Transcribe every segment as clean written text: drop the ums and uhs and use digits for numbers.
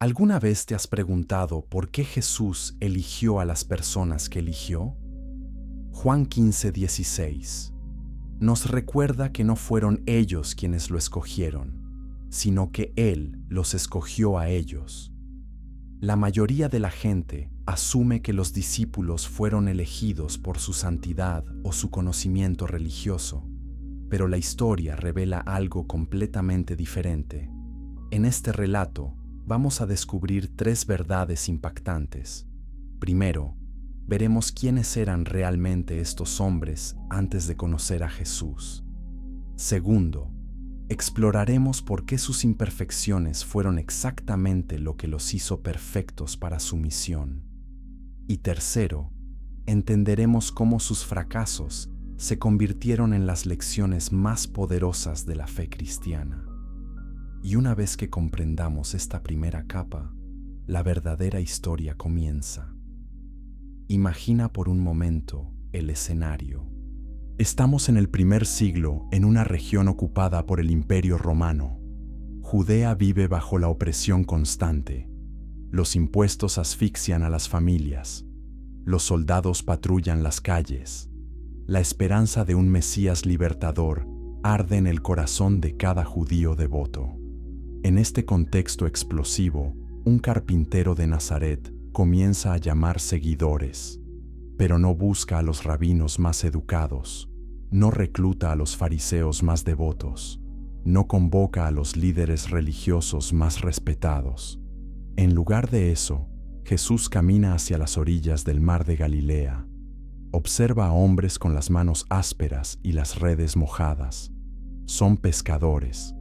¿Alguna vez te has preguntado por qué Jesús eligió a las personas que eligió? Juan 15:16 nos recuerda que no fueron ellos quienes lo escogieron, sino que Él los escogió a ellos. La mayoría de la gente asume que los discípulos fueron elegidos por su santidad o su conocimiento religioso, pero la historia revela algo completamente diferente. En este relato, vamos a descubrir tres verdades impactantes. Primero, veremos quiénes eran realmente estos hombres antes de conocer a Jesús. Segundo, exploraremos por qué sus imperfecciones fueron exactamente lo que los hizo perfectos para su misión. Y tercero, entenderemos cómo sus fracasos se convirtieron en las lecciones más poderosas de la fe cristiana. Y una vez que comprendamos esta primera capa, la verdadera historia comienza. Imagina por un momento el escenario. Estamos en el primer siglo en una región ocupada por el Imperio Romano. Judea vive bajo la opresión constante. Los impuestos asfixian a las familias. Los soldados patrullan las calles. La esperanza de un Mesías libertador arde en el corazón de cada judío devoto. En este contexto explosivo, un carpintero de Nazaret comienza a llamar seguidores, pero no busca a los rabinos más educados, no recluta a los fariseos más devotos, no convoca a los líderes religiosos más respetados. En lugar de eso, Jesús camina hacia las orillas del mar de Galilea. Observa a hombres con las manos ásperas y las redes mojadas. Son pescadores,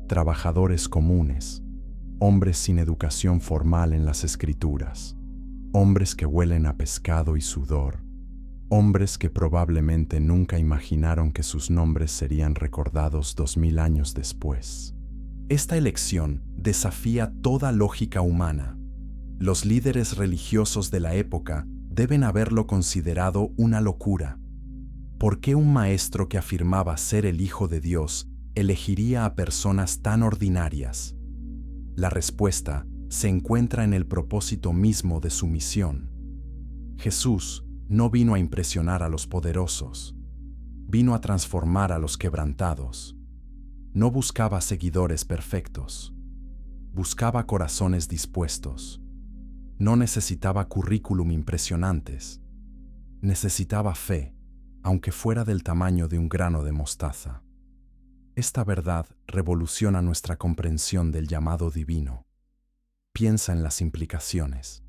trabajadores comunes, hombres sin educación formal en las escrituras, hombres que huelen a pescado y sudor, hombres que probablemente nunca imaginaron que sus nombres serían recordados 2000 años después. Esta elección desafía toda lógica humana. Los líderes religiosos de la época deben haberlo considerado una locura. ¿Por qué un maestro que afirmaba ser el Hijo de Dios elegiría a personas tan ordinarias? La respuesta se encuentra en el propósito mismo de su misión. Jesús no vino a impresionar a los poderosos, vino a transformar a los quebrantados. No buscaba seguidores perfectos, buscaba corazones dispuestos. No necesitaba currículum impresionantes, necesitaba fe, aunque fuera del tamaño de un grano de mostaza. Esta verdad revoluciona nuestra comprensión del llamado divino. Piensa en las implicaciones.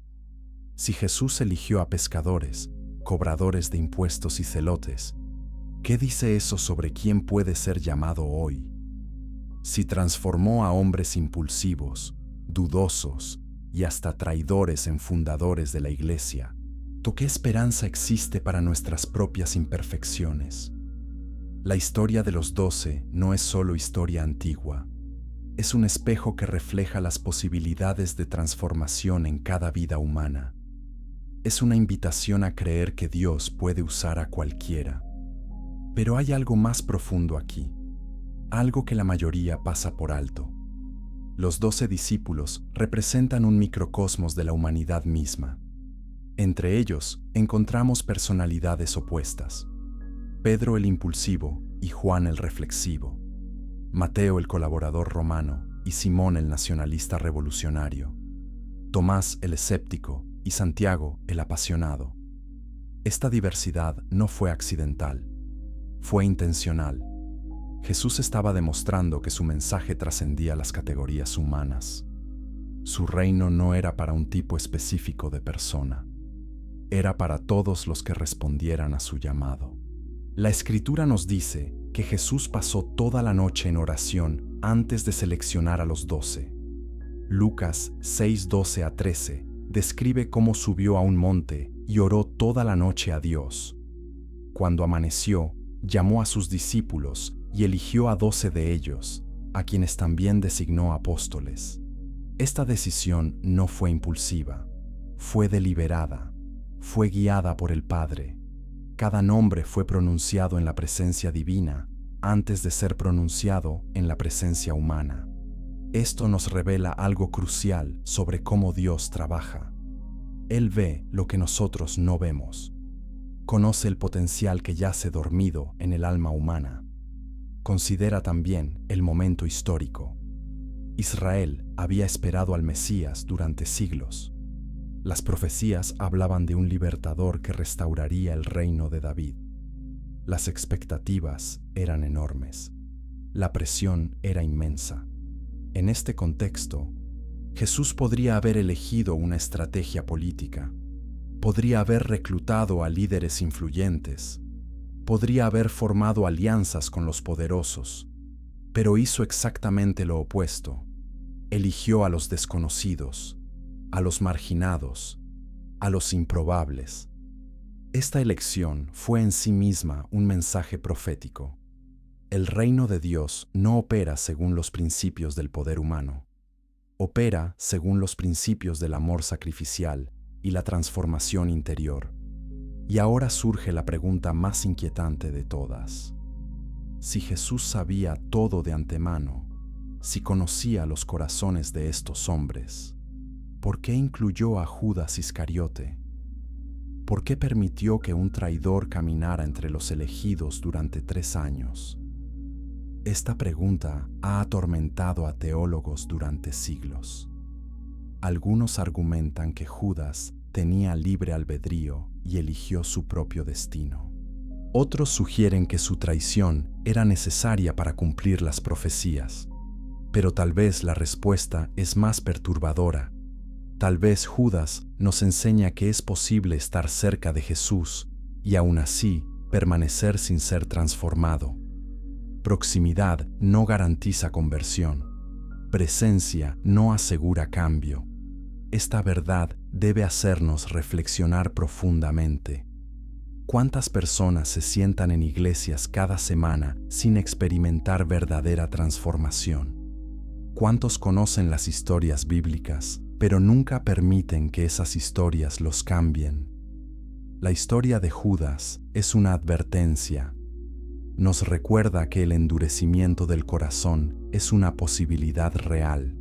Si Jesús eligió a pescadores, cobradores de impuestos y celotes, ¿qué dice eso sobre quién puede ser llamado hoy? Si transformó a hombres impulsivos, dudosos y hasta traidores en fundadores de la Iglesia, ¿qué esperanza existe para nuestras propias imperfecciones? La historia de los 12 no es solo historia antigua, es un espejo que refleja las posibilidades de transformación en cada vida humana. Es una invitación a creer que Dios puede usar a cualquiera. Pero hay algo más profundo aquí, algo que la mayoría pasa por alto. Los 12 discípulos representan un microcosmos de la humanidad misma. Entre ellos encontramos personalidades opuestas. Pedro el impulsivo y Juan el reflexivo. Mateo el colaborador romano y Simón el nacionalista revolucionario. Tomás el escéptico y Santiago el apasionado. Esta diversidad no fue accidental, fue intencional. Jesús estaba demostrando que su mensaje trascendía las categorías humanas. Su reino no era para un tipo específico de persona, era para todos los que respondieran a su llamado. La Escritura nos dice que Jesús pasó toda la noche en oración antes de seleccionar a los 12. Lucas 6:12-13 describe cómo subió a un monte y oró toda la noche a Dios. Cuando amaneció, llamó a sus discípulos y eligió a 12 de ellos, a quienes también designó apóstoles. Esta decisión no fue impulsiva, fue deliberada, fue guiada por el Padre. Cada nombre fue pronunciado en la presencia divina antes de ser pronunciado en la presencia humana. Esto nos revela algo crucial sobre cómo Dios trabaja. Él ve lo que nosotros no vemos. Conoce el potencial que yace dormido en el alma humana. Considera también el momento histórico. Israel había esperado al Mesías durante siglos. Las profecías hablaban de un libertador que restauraría el reino de David. Las expectativas eran enormes. La presión era inmensa. En este contexto, Jesús podría haber elegido una estrategia política. Podría haber reclutado a líderes influyentes. Podría haber formado alianzas con los poderosos. Pero hizo exactamente lo opuesto. Eligió a los desconocidos, a los marginados, a los improbables. Esta elección fue en sí misma un mensaje profético. El reino de Dios no opera según los principios del poder humano. Opera según los principios del amor sacrificial y la transformación interior. Y ahora surge la pregunta más inquietante de todas. Si Jesús sabía todo de antemano, si conocía los corazones de estos hombres, ¿por qué incluyó a Judas Iscariote? ¿Por qué permitió que un traidor caminara entre los elegidos durante 3 años? Esta pregunta ha atormentado a teólogos durante siglos. Algunos argumentan que Judas tenía libre albedrío y eligió su propio destino. Otros sugieren que su traición era necesaria para cumplir las profecías. Pero tal vez la respuesta es más perturbadora. Tal vez Judas nos enseña que es posible estar cerca de Jesús y aún así permanecer sin ser transformado. Proximidad no garantiza conversión. Presencia no asegura cambio. Esta verdad debe hacernos reflexionar profundamente. ¿Cuántas personas se sientan en iglesias cada semana sin experimentar verdadera transformación? ¿Cuántos conocen las historias bíblicas, pero nunca permiten que esas historias los cambien? La historia de Judas es una advertencia. Nos recuerda que el endurecimiento del corazón es una posibilidad real.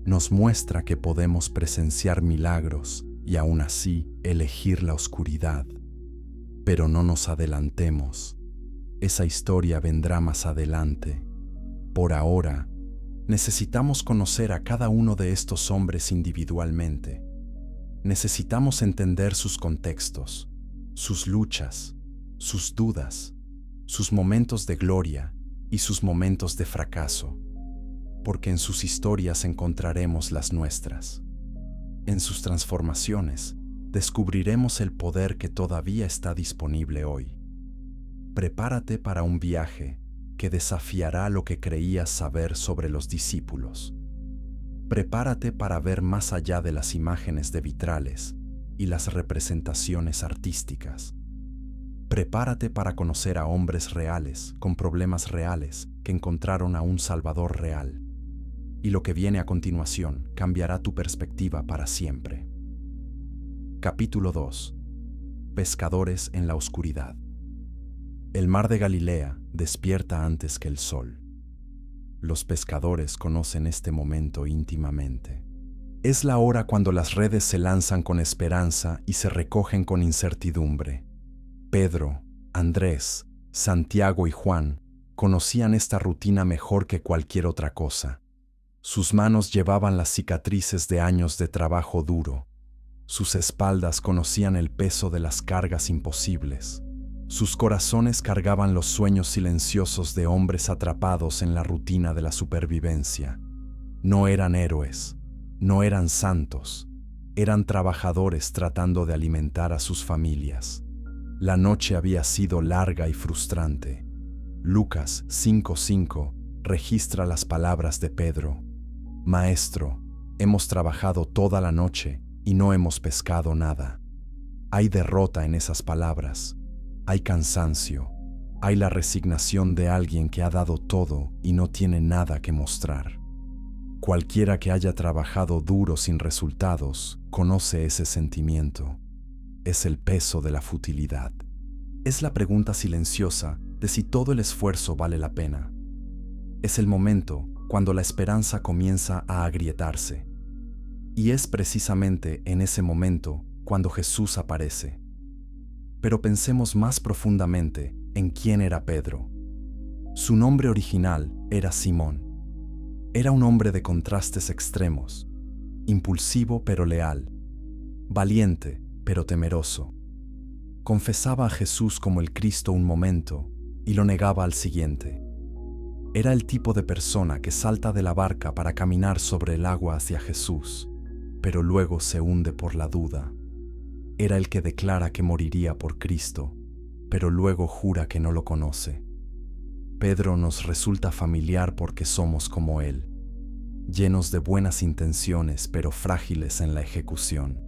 Nos muestra que podemos presenciar milagros y aún así elegir la oscuridad. Pero no nos adelantemos. Esa historia vendrá más adelante. Por ahora, necesitamos conocer a cada uno de estos hombres individualmente. Necesitamos entender sus contextos, sus luchas, sus dudas, sus momentos de gloria y sus momentos de fracaso, porque en sus historias encontraremos las nuestras. En sus transformaciones, descubriremos el poder que todavía está disponible hoy. Prepárate para un viaje que desafiará lo que creías saber sobre los discípulos. Prepárate para ver más allá de las imágenes de vitrales y las representaciones artísticas. Prepárate para conocer a hombres reales, con problemas reales, que encontraron a un Salvador real. Y lo que viene a continuación cambiará tu perspectiva para siempre. Capítulo 2. Pescadores en la oscuridad. El mar de Galilea despierta antes que el sol. Los pescadores conocen este momento íntimamente. Es la hora cuando las redes se lanzan con esperanza y se recogen con incertidumbre. Pedro, Andrés, Santiago y Juan conocían esta rutina mejor que cualquier otra cosa. Sus manos llevaban las cicatrices de años de trabajo duro. Sus espaldas conocían el peso de las cargas imposibles. Sus corazones cargaban los sueños silenciosos de hombres atrapados en la rutina de la supervivencia. No eran héroes, no eran santos, eran trabajadores tratando de alimentar a sus familias. La noche había sido larga y frustrante. Lucas 5:5 registra las palabras de Pedro. Maestro, hemos trabajado toda la noche y no hemos pescado nada. Hay derrota en esas palabras. Hay cansancio. Hay la resignación de alguien que ha dado todo y no tiene nada que mostrar. Cualquiera que haya trabajado duro sin resultados conoce ese sentimiento. Es el peso de la futilidad. Es la pregunta silenciosa de si todo el esfuerzo vale la pena. Es el momento cuando la esperanza comienza a agrietarse. Y es precisamente en ese momento cuando Jesús aparece. Pero pensemos más profundamente en quién era Pedro. Su nombre original era Simón. Era un hombre de contrastes extremos, impulsivo pero leal, valiente pero temeroso. Confesaba a Jesús como el Cristo un momento y lo negaba al siguiente. Era el tipo de persona que salta de la barca para caminar sobre el agua hacia Jesús, pero luego se hunde por la duda. Era el que declara que moriría por Cristo, pero luego jura que no lo conoce. Pedro nos resulta familiar porque somos como él, llenos de buenas intenciones pero frágiles en la ejecución,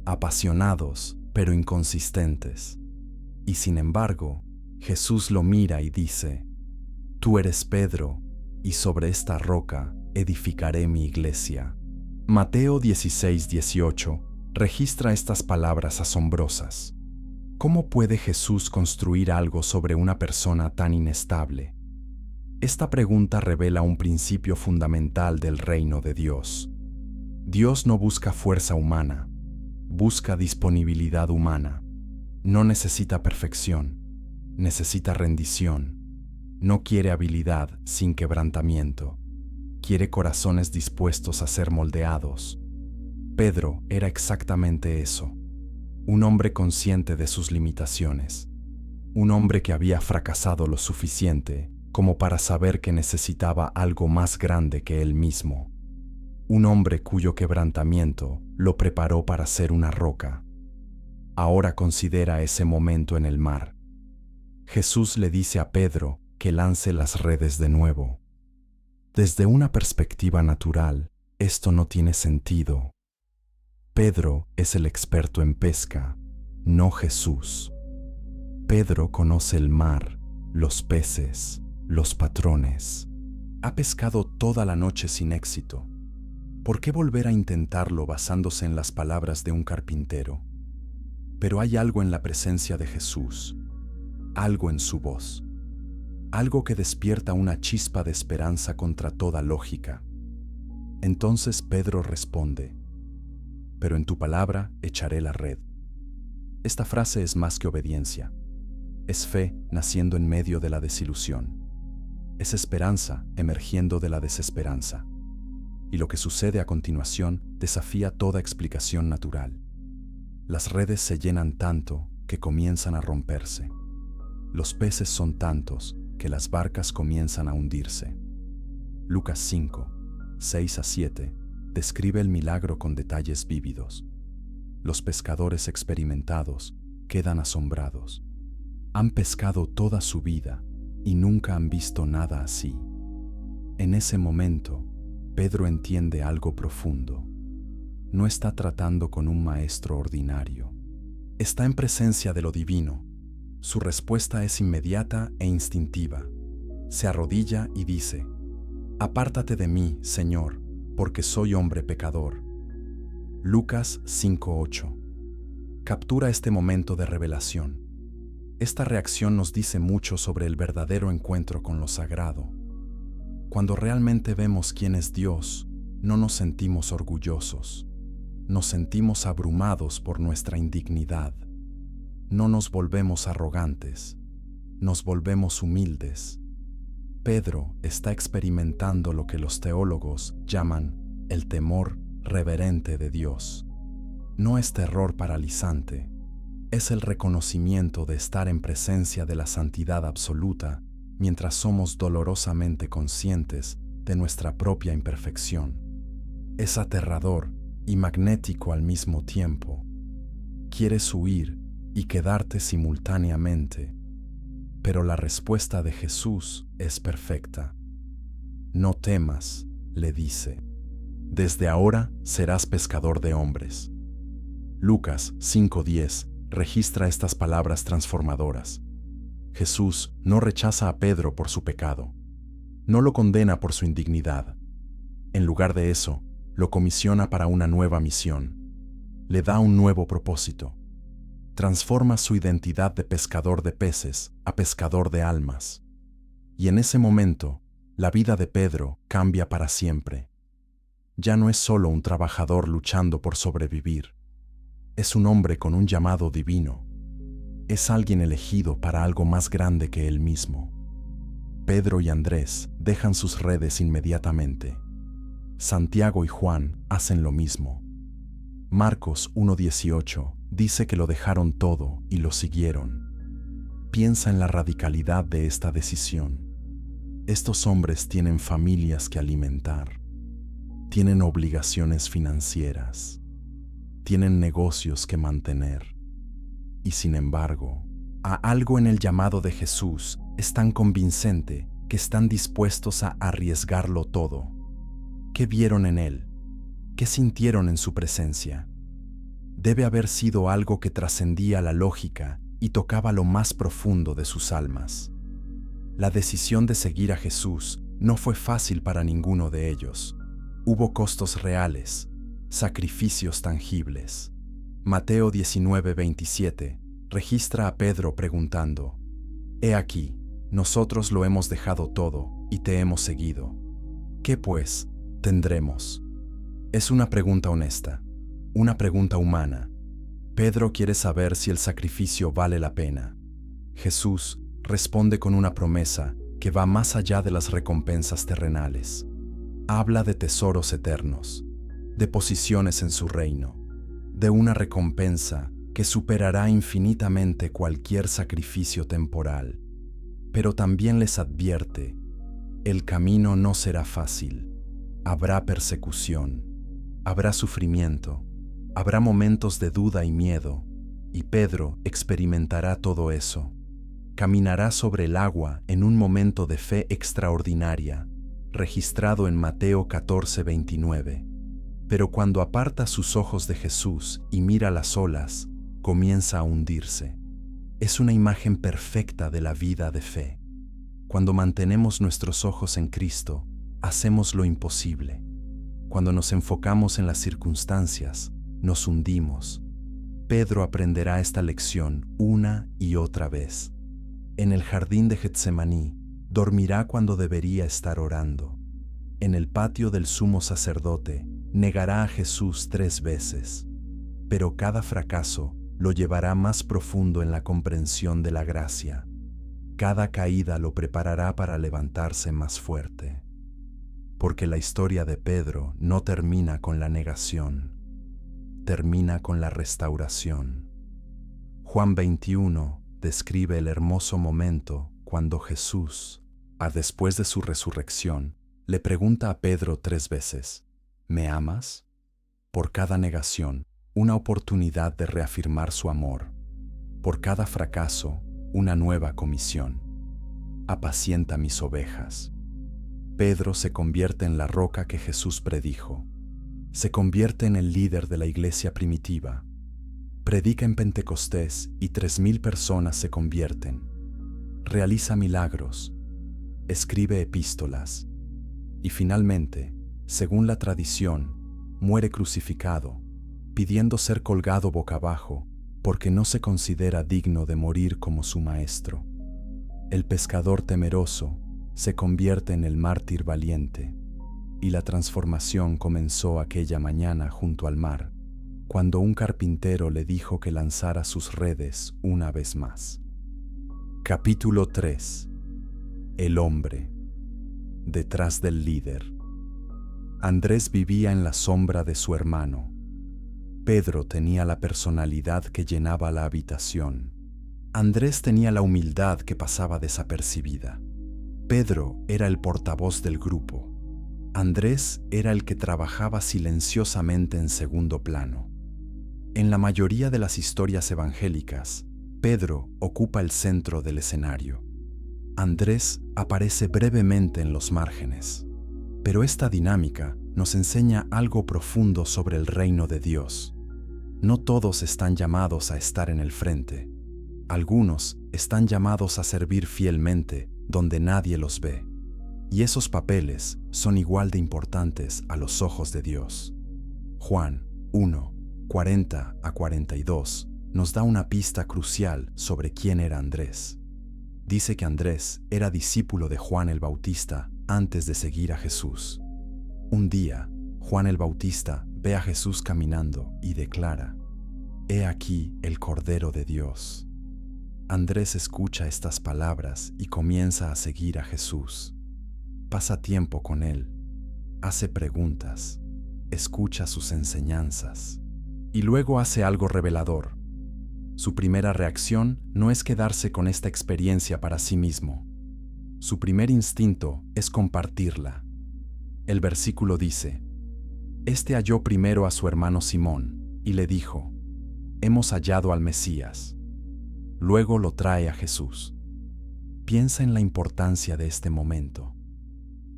apasionados pero inconsistentes. Y sin embargo, Jesús lo mira y dice: «Tú eres Pedro, y sobre esta roca edificaré mi iglesia». Mateo 16:18 registra estas palabras asombrosas. ¿Cómo puede Jesús construir algo sobre una persona tan inestable? Esta pregunta revela un principio fundamental del reino de Dios. Dios no busca fuerza humana, busca disponibilidad humana. No necesita perfección, necesita rendición. No quiere habilidad sin quebrantamiento. Quiere corazones dispuestos a ser moldeados. Pedro era exactamente eso. Un hombre consciente de sus limitaciones. Un hombre que había fracasado lo suficiente como para saber que necesitaba algo más grande que él mismo. Un hombre cuyo quebrantamiento lo preparó para ser una roca. Ahora considera ese momento en el mar. Jesús le dice a Pedro que lance las redes de nuevo. Desde una perspectiva natural, esto no tiene sentido. Pedro es el experto en pesca, no Jesús. Pedro conoce el mar, los peces, los patrones. Ha pescado toda la noche sin éxito. ¿Por qué volver a intentarlo basándose en las palabras de un carpintero? Pero hay algo en la presencia de Jesús, algo en su voz, algo que despierta una chispa de esperanza contra toda lógica. Entonces Pedro responde: «Pero en tu palabra echaré la red». Esta frase es más que obediencia. Es fe naciendo en medio de la desilusión. Es esperanza emergiendo de la desesperanza. Y lo que sucede a continuación desafía toda explicación natural. Las redes se llenan tanto que comienzan a romperse. Los peces son tantos que las barcas comienzan a hundirse. Lucas 5, 6-7 describe el milagro con detalles vívidos. Los pescadores experimentados quedan asombrados. Han pescado toda su vida y nunca han visto nada así. En ese momento, Pedro entiende algo profundo. No está tratando con un maestro ordinario. Está en presencia de lo divino. Su respuesta es inmediata e instintiva. Se arrodilla y dice: «Apártate de mí, Señor, porque soy hombre pecador». Lucas 5:8. Captura este momento de revelación. Esta reacción nos dice mucho sobre el verdadero encuentro con lo sagrado. Cuando realmente vemos quién es Dios, no nos sentimos orgullosos. Nos sentimos abrumados por nuestra indignidad. No nos volvemos arrogantes, nos volvemos humildes. Pedro está experimentando lo que los teólogos llaman el temor reverente de Dios. No es terror paralizante, es el reconocimiento de estar en presencia de la santidad absoluta mientras somos dolorosamente conscientes de nuestra propia imperfección. Es aterrador y magnético al mismo tiempo. Quieres huir y quedarte simultáneamente, pero la respuesta de Jesús es perfecta. «No temas», le dice. «Desde ahora serás pescador de hombres». Lucas 5:10 registra estas palabras transformadoras. Jesús no rechaza a Pedro por su pecado, no lo condena por su indignidad. En lugar de eso, lo comisiona para una nueva misión. Le da un nuevo propósito. Transforma su identidad de pescador de peces a pescador de almas. Y en ese momento, La vida de Pedro cambia para siempre. Ya no es solo un trabajador luchando por sobrevivir. Es un hombre con un llamado divino. Es alguien elegido para algo más grande que él mismo. Pedro y Andrés dejan sus redes inmediatamente. Santiago y Juan hacen lo mismo. Marcos 1:18 dice que lo dejaron todo y lo siguieron. Piensa en la radicalidad de esta decisión. Estos hombres tienen familias que alimentar, tienen obligaciones financieras, tienen negocios que mantener. Y sin embargo, a algo en el llamado de Jesús es tan convincente que están dispuestos a arriesgarlo todo. ¿Qué vieron en él? ¿Qué sintieron en su presencia? Debe haber sido algo que trascendía la lógica y tocaba lo más profundo de sus almas. La decisión de seguir a Jesús no fue fácil para ninguno de ellos. Hubo costos reales, sacrificios tangibles. Mateo 19:27 registra a Pedro preguntando: «He aquí, nosotros lo hemos dejado todo y te hemos seguido. ¿Qué pues tendremos?». Es una pregunta honesta, una pregunta humana. Pedro quiere saber si el sacrificio vale la pena. Jesús responde con una promesa que va más allá de las recompensas terrenales. Habla de tesoros eternos, de posiciones en su reino, de una recompensa que superará infinitamente cualquier sacrificio temporal. Pero también les advierte: el camino no será fácil. Habrá persecución, habrá sufrimiento, habrá momentos de duda y miedo, y Pedro experimentará todo eso. Caminará sobre el agua en un momento de fe extraordinaria, registrado en Mateo 14:29. Pero cuando aparta sus ojos de Jesús y mira las olas, comienza a hundirse. Es una imagen perfecta de la vida de fe. Cuando mantenemos nuestros ojos en Cristo, hacemos lo imposible. Cuando nos enfocamos en las circunstancias, nos hundimos. Pedro aprenderá esta lección una y otra vez. En el jardín de Getsemaní, dormirá cuando debería estar orando. En el patio del sumo sacerdote, negará a Jesús 3 veces. Pero cada fracaso lo llevará más profundo en la comprensión de la gracia. Cada caída lo preparará para levantarse más fuerte. Porque la historia de Pedro no termina con la negación, termina con la restauración. Juan 21 describe el hermoso momento cuando Jesús, después de su resurrección, le pregunta a Pedro 3 veces: ¿me amas? Por cada negación, una oportunidad de reafirmar su amor. Por cada fracaso, una nueva comisión. Apacienta mis ovejas. Pedro se convierte en la roca que Jesús predijo. Se convierte en el líder de la iglesia primitiva. Predica en Pentecostés y 3,000 personas se convierten. Realiza milagros. Escribe epístolas. Y finalmente, según la tradición, muere crucificado, pidiendo ser colgado boca abajo, porque no se considera digno de morir como su maestro. El pescador temeroso se convierte en el mártir valiente, y la transformación comenzó aquella mañana junto al mar, cuando un carpintero le dijo que lanzara sus redes una vez más. Capítulo 3. El hombre. Detrás del líder. Andrés vivía en la sombra de su hermano. Pedro tenía la personalidad que llenaba la habitación. Andrés tenía la humildad que pasaba desapercibida. Pedro era el portavoz del grupo. Andrés era el que trabajaba silenciosamente en segundo plano. En la mayoría de las historias evangélicas, Pedro ocupa el centro del escenario. Andrés aparece brevemente en los márgenes. Pero esta dinámica nos enseña algo profundo sobre el reino de Dios. No todos están llamados a estar en el frente. Algunos están llamados a servir fielmente donde nadie los ve. Y esos papeles son igual de importantes a los ojos de Dios. Juan 1, 40 a 42 nos da una pista crucial sobre quién era Andrés. Dice que Andrés era discípulo de Juan el Bautista antes de seguir a Jesús. Un día, Juan el Bautista ve a Jesús caminando y declara: «He aquí el Cordero de Dios». Andrés escucha estas palabras y comienza a seguir a Jesús. Pasa tiempo con él, hace preguntas, escucha sus enseñanzas y luego hace algo revelador. Su primera reacción no es quedarse con esta experiencia para sí mismo. Su primer instinto es compartirla. El versículo dice: «Este halló primero a su hermano Simón y le dijo: Hemos hallado al Mesías». Luego lo trae a Jesús. Piensa en la importancia de este momento.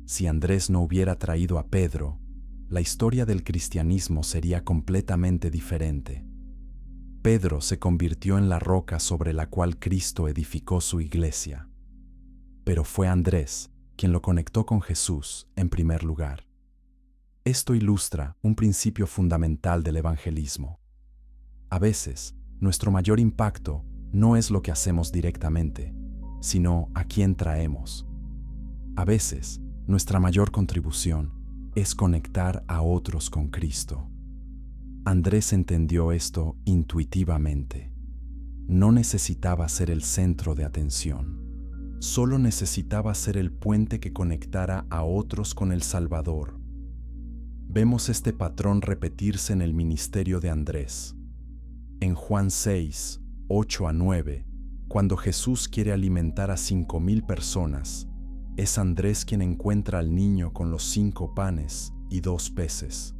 Si Andrés no hubiera traído a Pedro, la historia del cristianismo sería completamente diferente. Pedro se convirtió en la roca sobre la cual Cristo edificó su iglesia. Pero fue Andrés quien lo conectó con Jesús en primer lugar. Esto ilustra un principio fundamental del evangelismo. A veces, nuestro mayor impacto no es lo que hacemos directamente, sino a quién traemos. A veces, nuestra mayor contribución es conectar a otros con Cristo. Andrés entendió esto intuitivamente. No necesitaba ser el centro de atención. Solo necesitaba ser el puente que conectara a otros con el Salvador. Vemos este patrón repetirse en el ministerio de Andrés. En Juan 6, 8 a 9, cuando Jesús quiere alimentar a 5,000 personas, es Andrés quien encuentra al niño con los 5 panes y 2 peces.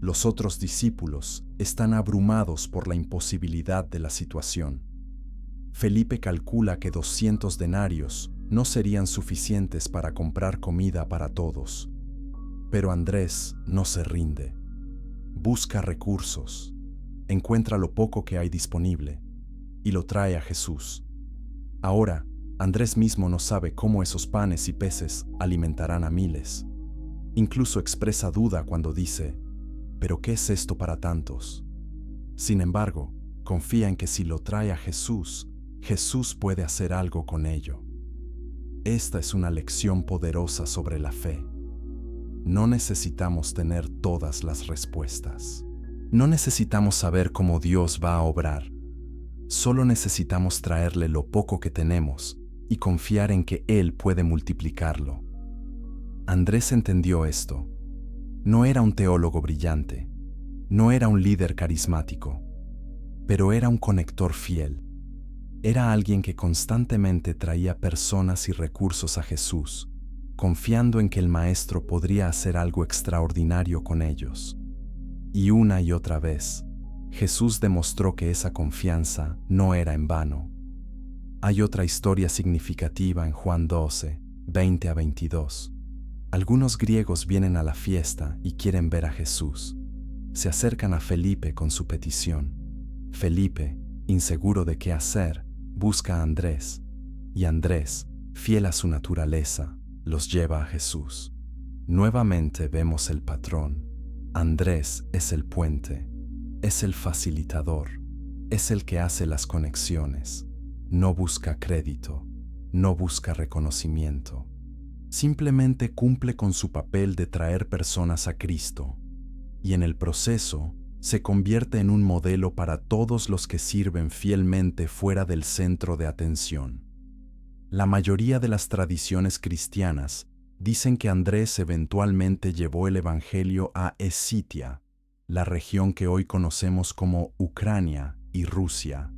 Los otros discípulos están abrumados por la imposibilidad de la situación. Felipe calcula que 200 denarios no serían suficientes para comprar comida para todos. Pero Andrés no se rinde. Busca recursos, encuentra lo poco que hay disponible y lo trae a Jesús. Ahora, Andrés mismo no sabe cómo esos panes y peces alimentarán a miles. Incluso expresa duda cuando dice: ¿pero qué es esto para tantos? Sin embargo, confía en que si lo trae a Jesús, Jesús puede hacer algo con ello. Esta es una lección poderosa sobre la fe. No necesitamos tener todas las respuestas. No necesitamos saber cómo Dios va a obrar. Solo necesitamos traerle lo poco que tenemos y confiar en que Él puede multiplicarlo. Andrés entendió esto. No era un teólogo brillante, no era un líder carismático, pero era un conector fiel. Era alguien que constantemente traía personas y recursos a Jesús, confiando en que el Maestro podría hacer algo extraordinario con ellos. Y una y otra vez, Jesús demostró que esa confianza no era en vano. Hay otra historia significativa en Juan 12, 20 a 22. Algunos griegos vienen a la fiesta y quieren ver a Jesús. Se acercan a Felipe con su petición. Felipe, inseguro de qué hacer, busca a Andrés, y Andrés, fiel a su naturaleza, los lleva a Jesús. Nuevamente vemos el patrón. Andrés es el puente, es el facilitador, es el que hace las conexiones. No busca crédito, no busca reconocimiento. Simplemente cumple con su papel de traer personas a Cristo, y en el proceso se convierte en un modelo para todos los que sirven fielmente fuera del centro de atención. La mayoría de las tradiciones cristianas dicen que Andrés eventualmente llevó el Evangelio a Escitia, la región que hoy conocemos como Ucrania y Rusia.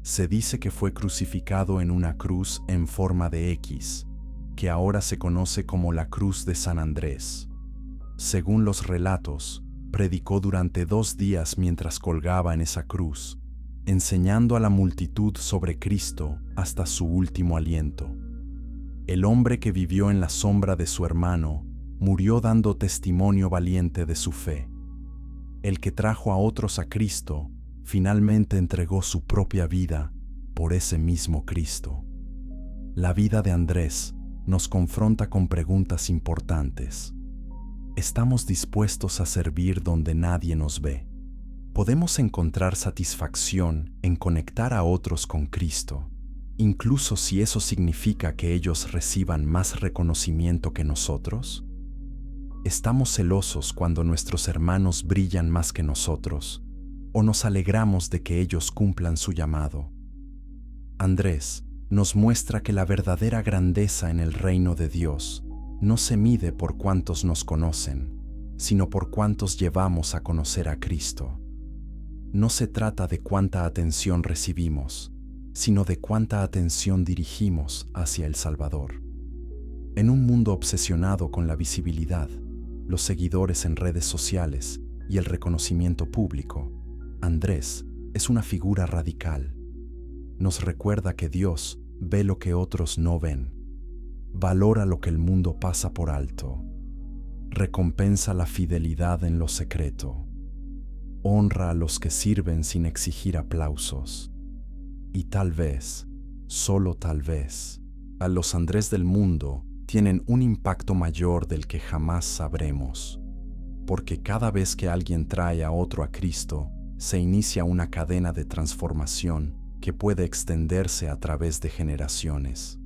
Se dice que fue crucificado en una cruz en forma de X, que ahora se conoce como la Cruz de San Andrés. Según los relatos, predicó durante 2 días mientras colgaba en esa cruz, enseñando a la multitud sobre Cristo hasta su último aliento. El hombre que vivió en la sombra de su hermano murió dando testimonio valiente de su fe. El que trajo a otros a Cristo finalmente entregó su propia vida por ese mismo Cristo. La vida de Andrés nos confronta con preguntas importantes. ¿Estamos dispuestos a servir donde nadie nos ve? ¿Podemos encontrar satisfacción en conectar a otros con Cristo? incluso si eso significa que ellos reciban más reconocimiento que nosotros? ¿Estamos celosos cuando nuestros hermanos brillan más que nosotros, o nos alegramos de que ellos cumplan su llamado? Andrés nos muestra que la verdadera grandeza en el reino de Dios no se mide por cuántos nos conocen, sino por cuántos llevamos a conocer a Cristo. No se trata de cuánta atención recibimos, sino de cuánta atención dirigimos hacia el Salvador. En un mundo obsesionado con la visibilidad, los seguidores en redes sociales y el reconocimiento público, Andrés es una figura radical. Nos recuerda que Dios ve lo que otros no ven, valora lo que el mundo pasa por alto, recompensa la fidelidad en lo secreto, honra a los que sirven sin exigir aplausos. Y tal vez, solo tal vez, a los Andrés del mundo tienen un impacto mayor del que jamás sabremos, porque cada vez que alguien trae a otro a Cristo, se inicia una cadena de transformación que puede extenderse a través de generaciones.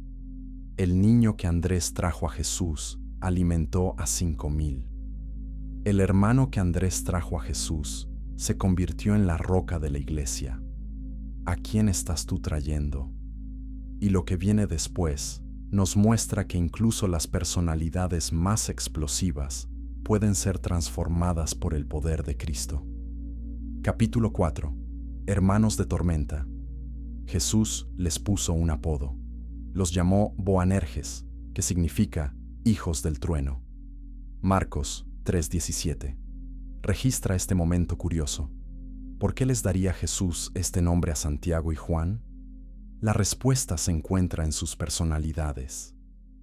El niño que Andrés trajo a Jesús alimentó a 5,000. El hermano que Andrés trajo a Jesús se convirtió en la roca de la iglesia. ¿A quién estás tú trayendo? Y lo que viene después nos muestra que incluso las personalidades más explosivas pueden ser transformadas por el poder de Cristo. Capítulo 4. Hermanos de tormenta. Jesús les puso un apodo. Los llamó Boanerges, que significa hijos del trueno. Marcos 3:17. Registra este momento curioso. ¿Por qué les daría Jesús este nombre a Santiago y Juan? La respuesta se encuentra en sus personalidades.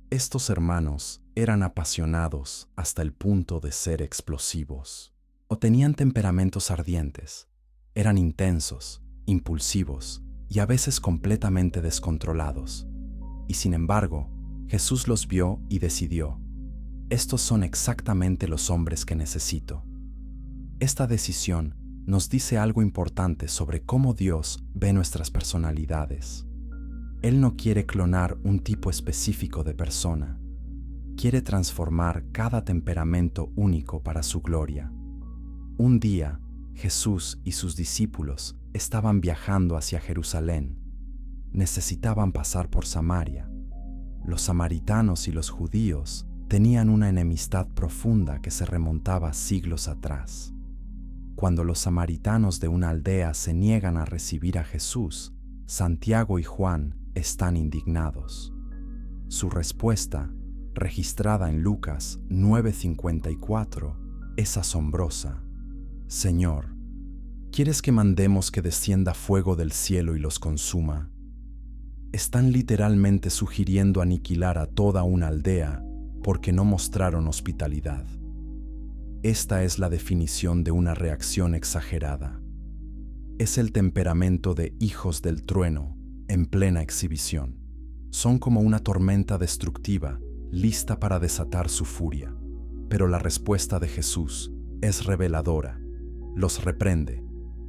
Estos hermanos eran apasionados hasta el punto de ser explosivos, o tenían temperamentos ardientes, eran intensos, impulsivos y a veces completamente descontrolados. Y sin embargo, Jesús los vio y decidió: estos son exactamente los hombres que necesito. Esta decisión nos dice algo importante sobre cómo Dios ve nuestras personalidades. Él no quiere clonar un tipo específico de persona. Quiere transformar cada temperamento único para su gloria. Un día, Jesús y sus discípulos estaban viajando hacia Jerusalén. Necesitaban pasar por Samaria. Los samaritanos y los judíos tenían una enemistad profunda que se remontaba siglos atrás. Cuando los samaritanos de una aldea se niegan a recibir a Jesús, Santiago y Juan están indignados. Su respuesta, registrada en Lucas 9:54, es asombrosa. Señor, ¿quieres que mandemos que descienda fuego del cielo y los consuma? Están literalmente sugiriendo aniquilar a toda una aldea porque no mostraron hospitalidad. Esta es la definición de una reacción exagerada. Es el temperamento de hijos del trueno en plena exhibición. Son como una tormenta destructiva, lista para desatar su furia. Pero la respuesta de Jesús es reveladora. Los reprende.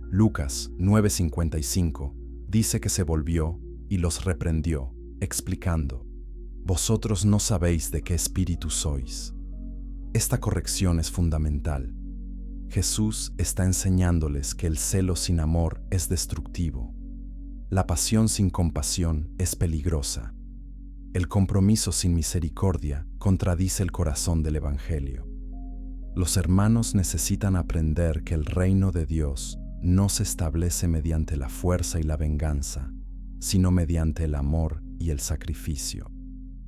Lucas 9:55 dice que se volvió y los reprendió, explicando: vosotros no sabéis de qué espíritu sois. Esta corrección es fundamental. Jesús está enseñándoles que el celo sin amor es destructivo. La pasión sin compasión es peligrosa. El compromiso sin misericordia contradice el corazón del Evangelio. Los hermanos necesitan aprender que el reino de Dios no se establece mediante la fuerza y la venganza, sino mediante el amor y el sacrificio.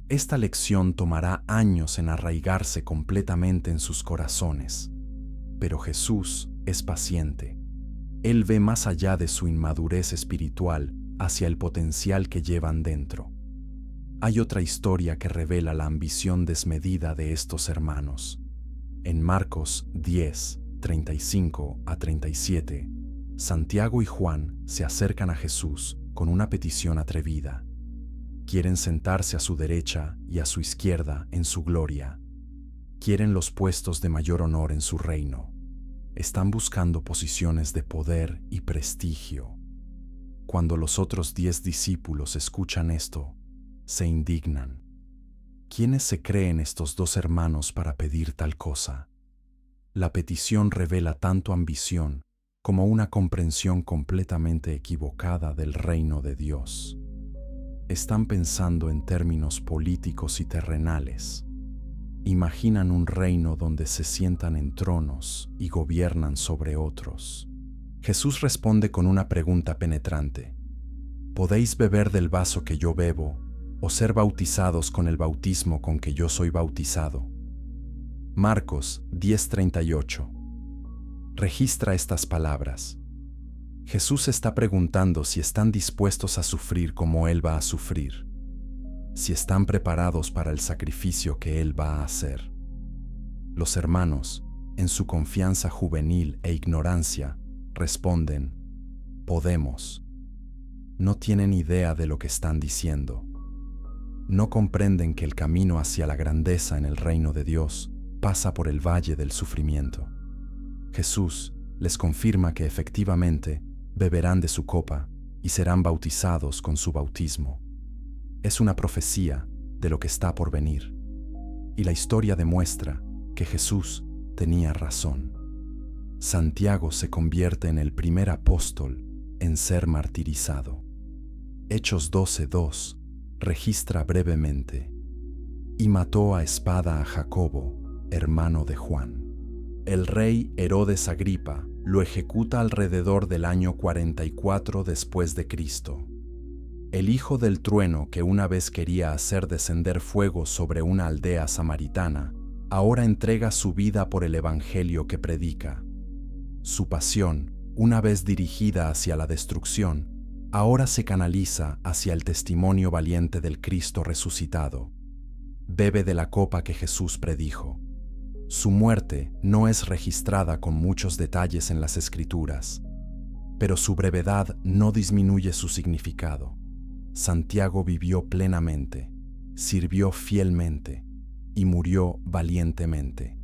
Esta lección tomará años en arraigarse completamente en sus corazones, pero Jesús es paciente. Él ve más allá de su inmadurez espiritual hacia el potencial que llevan dentro. Hay otra historia que revela la ambición desmedida de estos hermanos. En Marcos 10:35-37, Santiago y Juan se acercan a Jesús con una petición atrevida. Quieren sentarse a su derecha y a su izquierda en su gloria. Quieren los puestos de mayor honor en su reino. Están buscando posiciones de poder y prestigio. cuando los otros 10 discípulos escuchan esto, se indignan. ¿Quiénes se creen estos 2 hermanos para pedir tal cosa? La petición revela tanto ambición como una comprensión completamente equivocada del reino de Dios. Están pensando en términos políticos y terrenales. Imaginan un reino donde se sientan en tronos y gobiernan sobre otros. Jesús responde con una pregunta penetrante. ¿Podéis beber del vaso que yo bebo o ser bautizados con el bautismo con que yo soy bautizado? Marcos 10:38. Registra estas palabras. Jesús está preguntando si están dispuestos a sufrir como Él va a sufrir, si están preparados para el sacrificio que Él va a hacer. Los hermanos, en su confianza juvenil e ignorancia, responden, podemos. No tienen idea de lo que están diciendo. No comprenden que el camino hacia la grandeza en el reino de Dios pasa por el valle del sufrimiento. Jesús les confirma que efectivamente beberán de su copa y serán bautizados con su bautismo. Es una profecía de lo que está por venir. Y la historia demuestra que Jesús tenía razón. Santiago se convierte en el primer apóstol en ser martirizado. Hechos 12:2 registra brevemente: y mató a espada a Jacobo, hermano de Juan. El rey Herodes Agripa lo ejecuta alrededor del año 44 después de Cristo. El hijo del trueno que una vez quería hacer descender fuego sobre una aldea samaritana, ahora entrega su vida por el evangelio que predica. Su pasión, una vez dirigida hacia la destrucción, ahora se canaliza hacia el testimonio valiente del Cristo resucitado. Bebe de la copa que Jesús predijo. Su muerte no es registrada con muchos detalles en las Escrituras, pero su brevedad no disminuye su significado. Santiago vivió plenamente, sirvió fielmente y murió valientemente.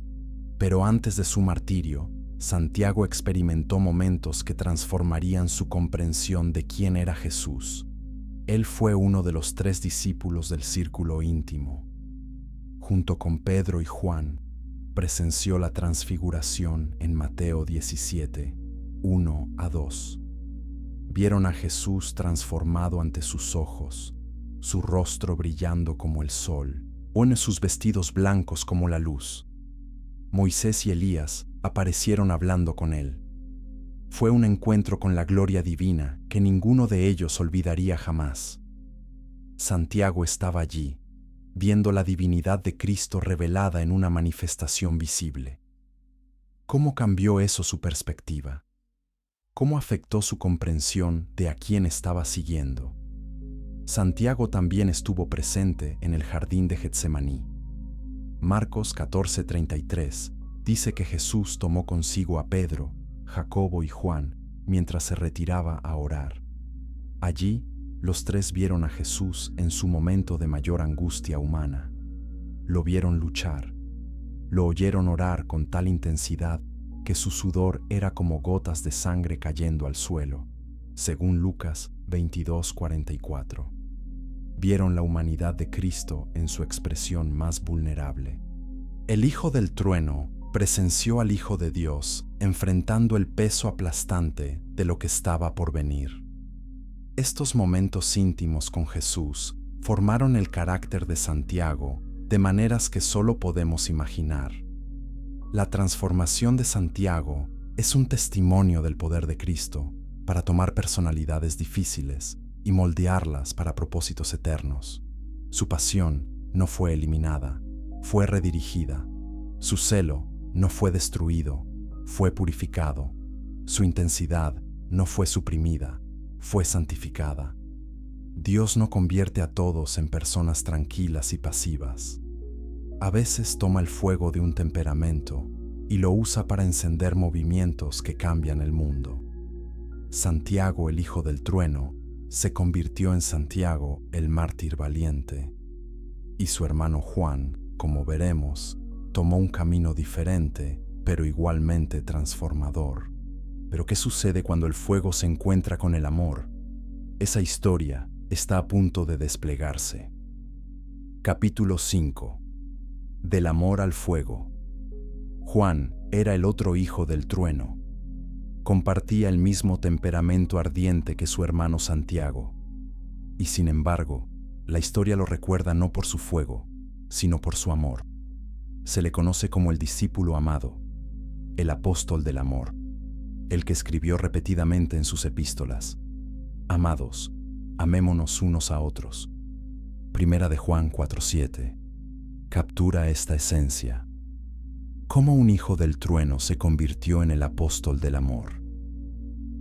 Pero antes de su martirio, Santiago experimentó momentos que transformarían su comprensión de quién era Jesús. Él fue uno de los 3 discípulos del círculo íntimo. Junto con Pedro y Juan, presenció la transfiguración en Mateo 17, 1-2. Vieron a Jesús transformado ante sus ojos, su rostro brillando como el sol, o en sus vestidos blancos como la luz. Moisés y Elías aparecieron hablando con él. Fue un encuentro con la gloria divina que ninguno de ellos olvidaría jamás. Santiago estaba allí, viendo la divinidad de Cristo revelada en una manifestación visible. ¿Cómo cambió eso su perspectiva? ¿Cómo afectó su comprensión de a quién estaba siguiendo? Santiago también estuvo presente en el jardín de Getsemaní. Marcos 14:33 dice que Jesús tomó consigo a Pedro, Jacobo y Juan mientras se retiraba a orar. Allí, los 3 vieron a Jesús en su momento de mayor angustia humana. Lo vieron luchar. Lo oyeron orar con tal intensidad que su sudor era como gotas de sangre cayendo al suelo, según Lucas 22:44. Vieron la humanidad de Cristo en su expresión más vulnerable. El Hijo del Trueno presenció al Hijo de Dios enfrentando el peso aplastante de lo que estaba por venir. Estos momentos íntimos con Jesús formaron el carácter de Santiago de maneras que solo podemos imaginar. La transformación de Santiago es un testimonio del poder de Cristo para tomar personalidades difíciles y moldearlas para propósitos eternos. Su pasión no fue eliminada, fue redirigida. Su celo no fue destruido, fue purificado. Su intensidad no fue suprimida, fue santificada. Dios no convierte a todos en personas tranquilas y pasivas. A veces toma el fuego de un temperamento y lo usa para encender movimientos que cambian el mundo. Santiago, el Hijo del Trueno, se convirtió en Santiago, el mártir valiente. Y su hermano Juan, como veremos, tomó un camino diferente, pero igualmente transformador. Pero ¿qué sucede cuando el fuego se encuentra con el amor? Esa historia está a punto de desplegarse. Capítulo 5. Del amor al fuego. Juan era el otro hijo del trueno. Compartía el mismo temperamento ardiente que su hermano Santiago. Y sin embargo, la historia lo recuerda no por su fuego, sino por su amor. Se le conoce como el discípulo amado, el apóstol del amor, el que escribió repetidamente en sus epístolas: Amados, amémonos unos a otros. Primera de Juan 4:7. Captura esta esencia. ¿Cómo un hijo del trueno se convirtió en el apóstol del amor?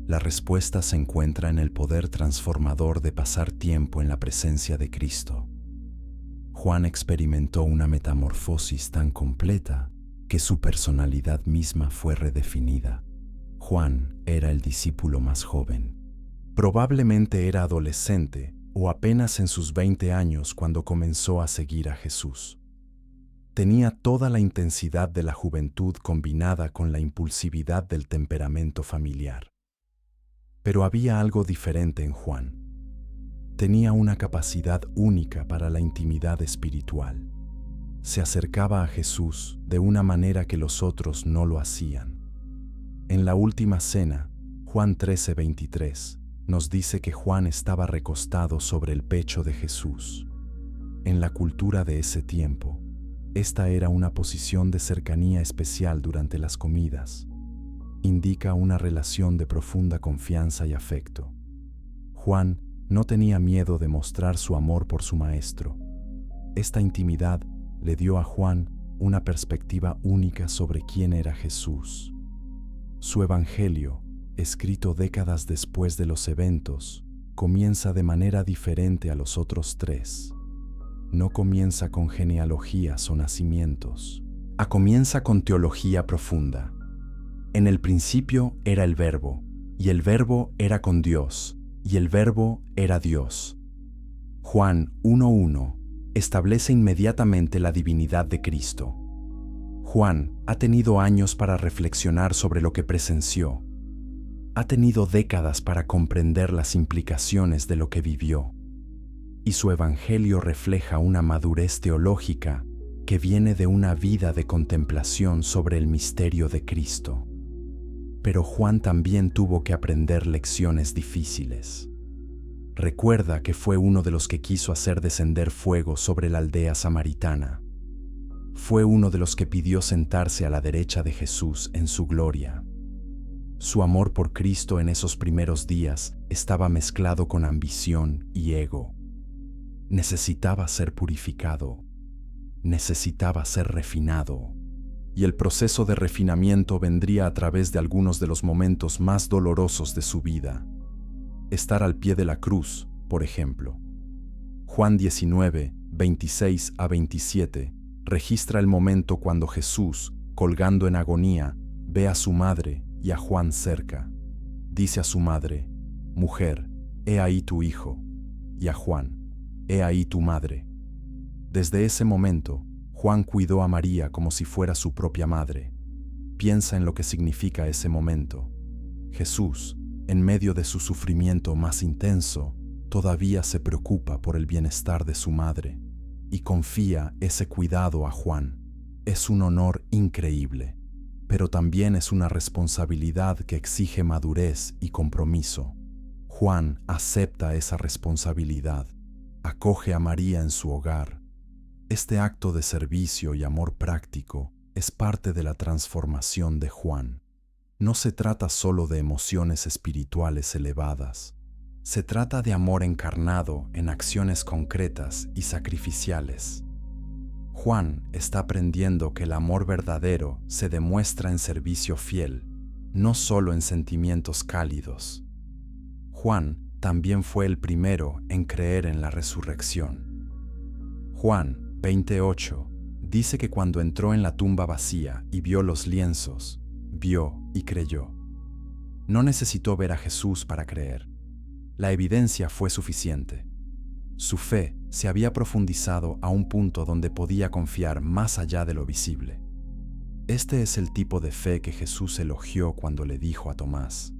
La respuesta se encuentra en el poder transformador de pasar tiempo en la presencia de Cristo. Juan experimentó una metamorfosis tan completa que su personalidad misma fue redefinida. Juan era el discípulo más joven. Probablemente era adolescente o apenas en sus 20 años cuando comenzó a seguir a Jesús. Tenía toda la intensidad de la juventud combinada con la impulsividad del temperamento familiar. Pero había algo diferente en Juan. Tenía una capacidad única para la intimidad espiritual. Se acercaba a Jesús de una manera que los otros no lo hacían. En la última cena, Juan 13:23, nos dice que Juan estaba recostado sobre el pecho de Jesús. En la cultura de ese tiempo, esta era una posición de cercanía especial durante las comidas. Indica una relación de profunda confianza y afecto. Juan no tenía miedo de mostrar su amor por su maestro. Esta intimidad le dio a Juan una perspectiva única sobre quién era Jesús. Su evangelio, escrito décadas después de los eventos, comienza de manera diferente a los otros tres. No comienza con genealogías o nacimientos. Comienza con teología profunda. En el principio era el Verbo, y el Verbo era con Dios, y el Verbo era Dios. Juan 1:1 establece inmediatamente la divinidad de Cristo. Juan ha tenido años para reflexionar sobre lo que presenció. Ha tenido décadas para comprender las implicaciones de lo que vivió. Y su evangelio refleja una madurez teológica que viene de una vida de contemplación sobre el misterio de Cristo. Pero Juan también tuvo que aprender lecciones difíciles. Recuerda que fue uno de los que quiso hacer descender fuego sobre la aldea samaritana. Fue uno de los que pidió sentarse a la derecha de Jesús en su gloria. Su amor por Cristo en esos primeros días estaba mezclado con ambición y ego. Necesitaba ser purificado. Necesitaba ser refinado. Y el proceso de refinamiento vendría a través de algunos de los momentos más dolorosos de su vida. Estar al pie de la cruz, por ejemplo. Juan 19:26-27 registra el momento cuando Jesús, colgando en agonía, ve a su madre y a Juan cerca. Dice a su madre: «Mujer, he ahí tu hijo», y a Juan: «He ahí tu madre». Desde ese momento, Juan cuidó a María como si fuera su propia madre. Piensa en lo que significa ese momento. Jesús, en medio de su sufrimiento más intenso, todavía se preocupa por el bienestar de su madre y confía ese cuidado a Juan. Es un honor increíble, pero también es una responsabilidad que exige madurez y compromiso. Juan acepta esa responsabilidad, acoge a María en su hogar. Este acto de servicio y amor práctico es parte de la transformación de Juan. No se trata solo de emociones espirituales elevadas. Se trata de amor encarnado en acciones concretas y sacrificiales. Juan está aprendiendo que el amor verdadero se demuestra en servicio fiel, no solo en sentimientos cálidos. Juan también fue el primero en creer en la resurrección. Juan 20:8 dice que cuando entró en la tumba vacía y vio los lienzos, vio y creyó. No necesitó ver a Jesús para creer. La evidencia fue suficiente. Su fe se había profundizado a un punto donde podía confiar más allá de lo visible. Este es el tipo de fe que Jesús elogió cuando le dijo a Tomás: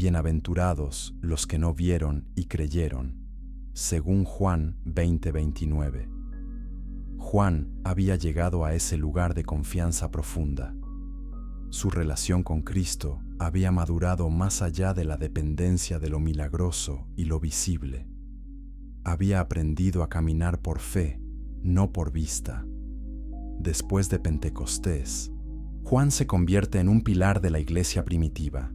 Bienaventurados los que no vieron y creyeron, según Juan 20:29. Juan había llegado a ese lugar de confianza profunda. Su relación con Cristo había madurado más allá de la dependencia de lo milagroso y lo visible. Había aprendido a caminar por fe, no por vista. Después de Pentecostés, Juan se convierte en un pilar de la iglesia primitiva.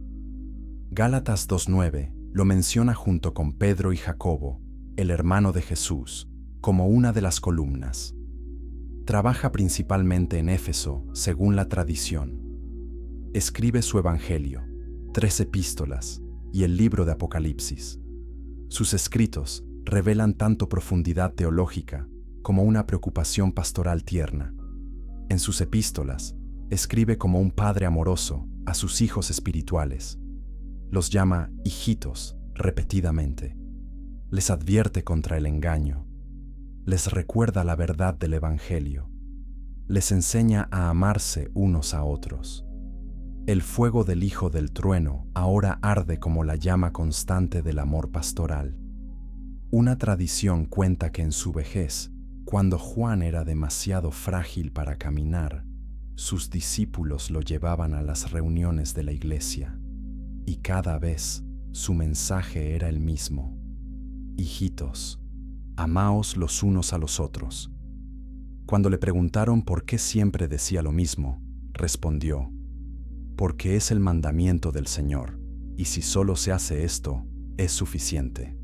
Gálatas 2:9 lo menciona junto con Pedro y Jacobo, el hermano de Jesús, como una de las columnas. Trabaja principalmente en Éfeso, según la tradición. Escribe su Evangelio, 3 epístolas y el libro de Apocalipsis. Sus escritos revelan tanto profundidad teológica como una preocupación pastoral tierna. En sus epístolas, escribe como un padre amoroso a sus hijos espirituales. Los llama hijitos repetidamente. Les advierte contra el engaño. Les recuerda la verdad del Evangelio. Les enseña a amarse unos a otros. El fuego del Hijo del Trueno ahora arde como la llama constante del amor pastoral. Una tradición cuenta que en su vejez, cuando Juan era demasiado frágil para caminar, sus discípulos lo llevaban a las reuniones de la iglesia, y cada vez su mensaje era el mismo: hijitos, amaos los unos a los otros. Cuando le preguntaron por qué siempre decía lo mismo, respondió: porque es el mandamiento del Señor, y si solo se hace esto, es suficiente.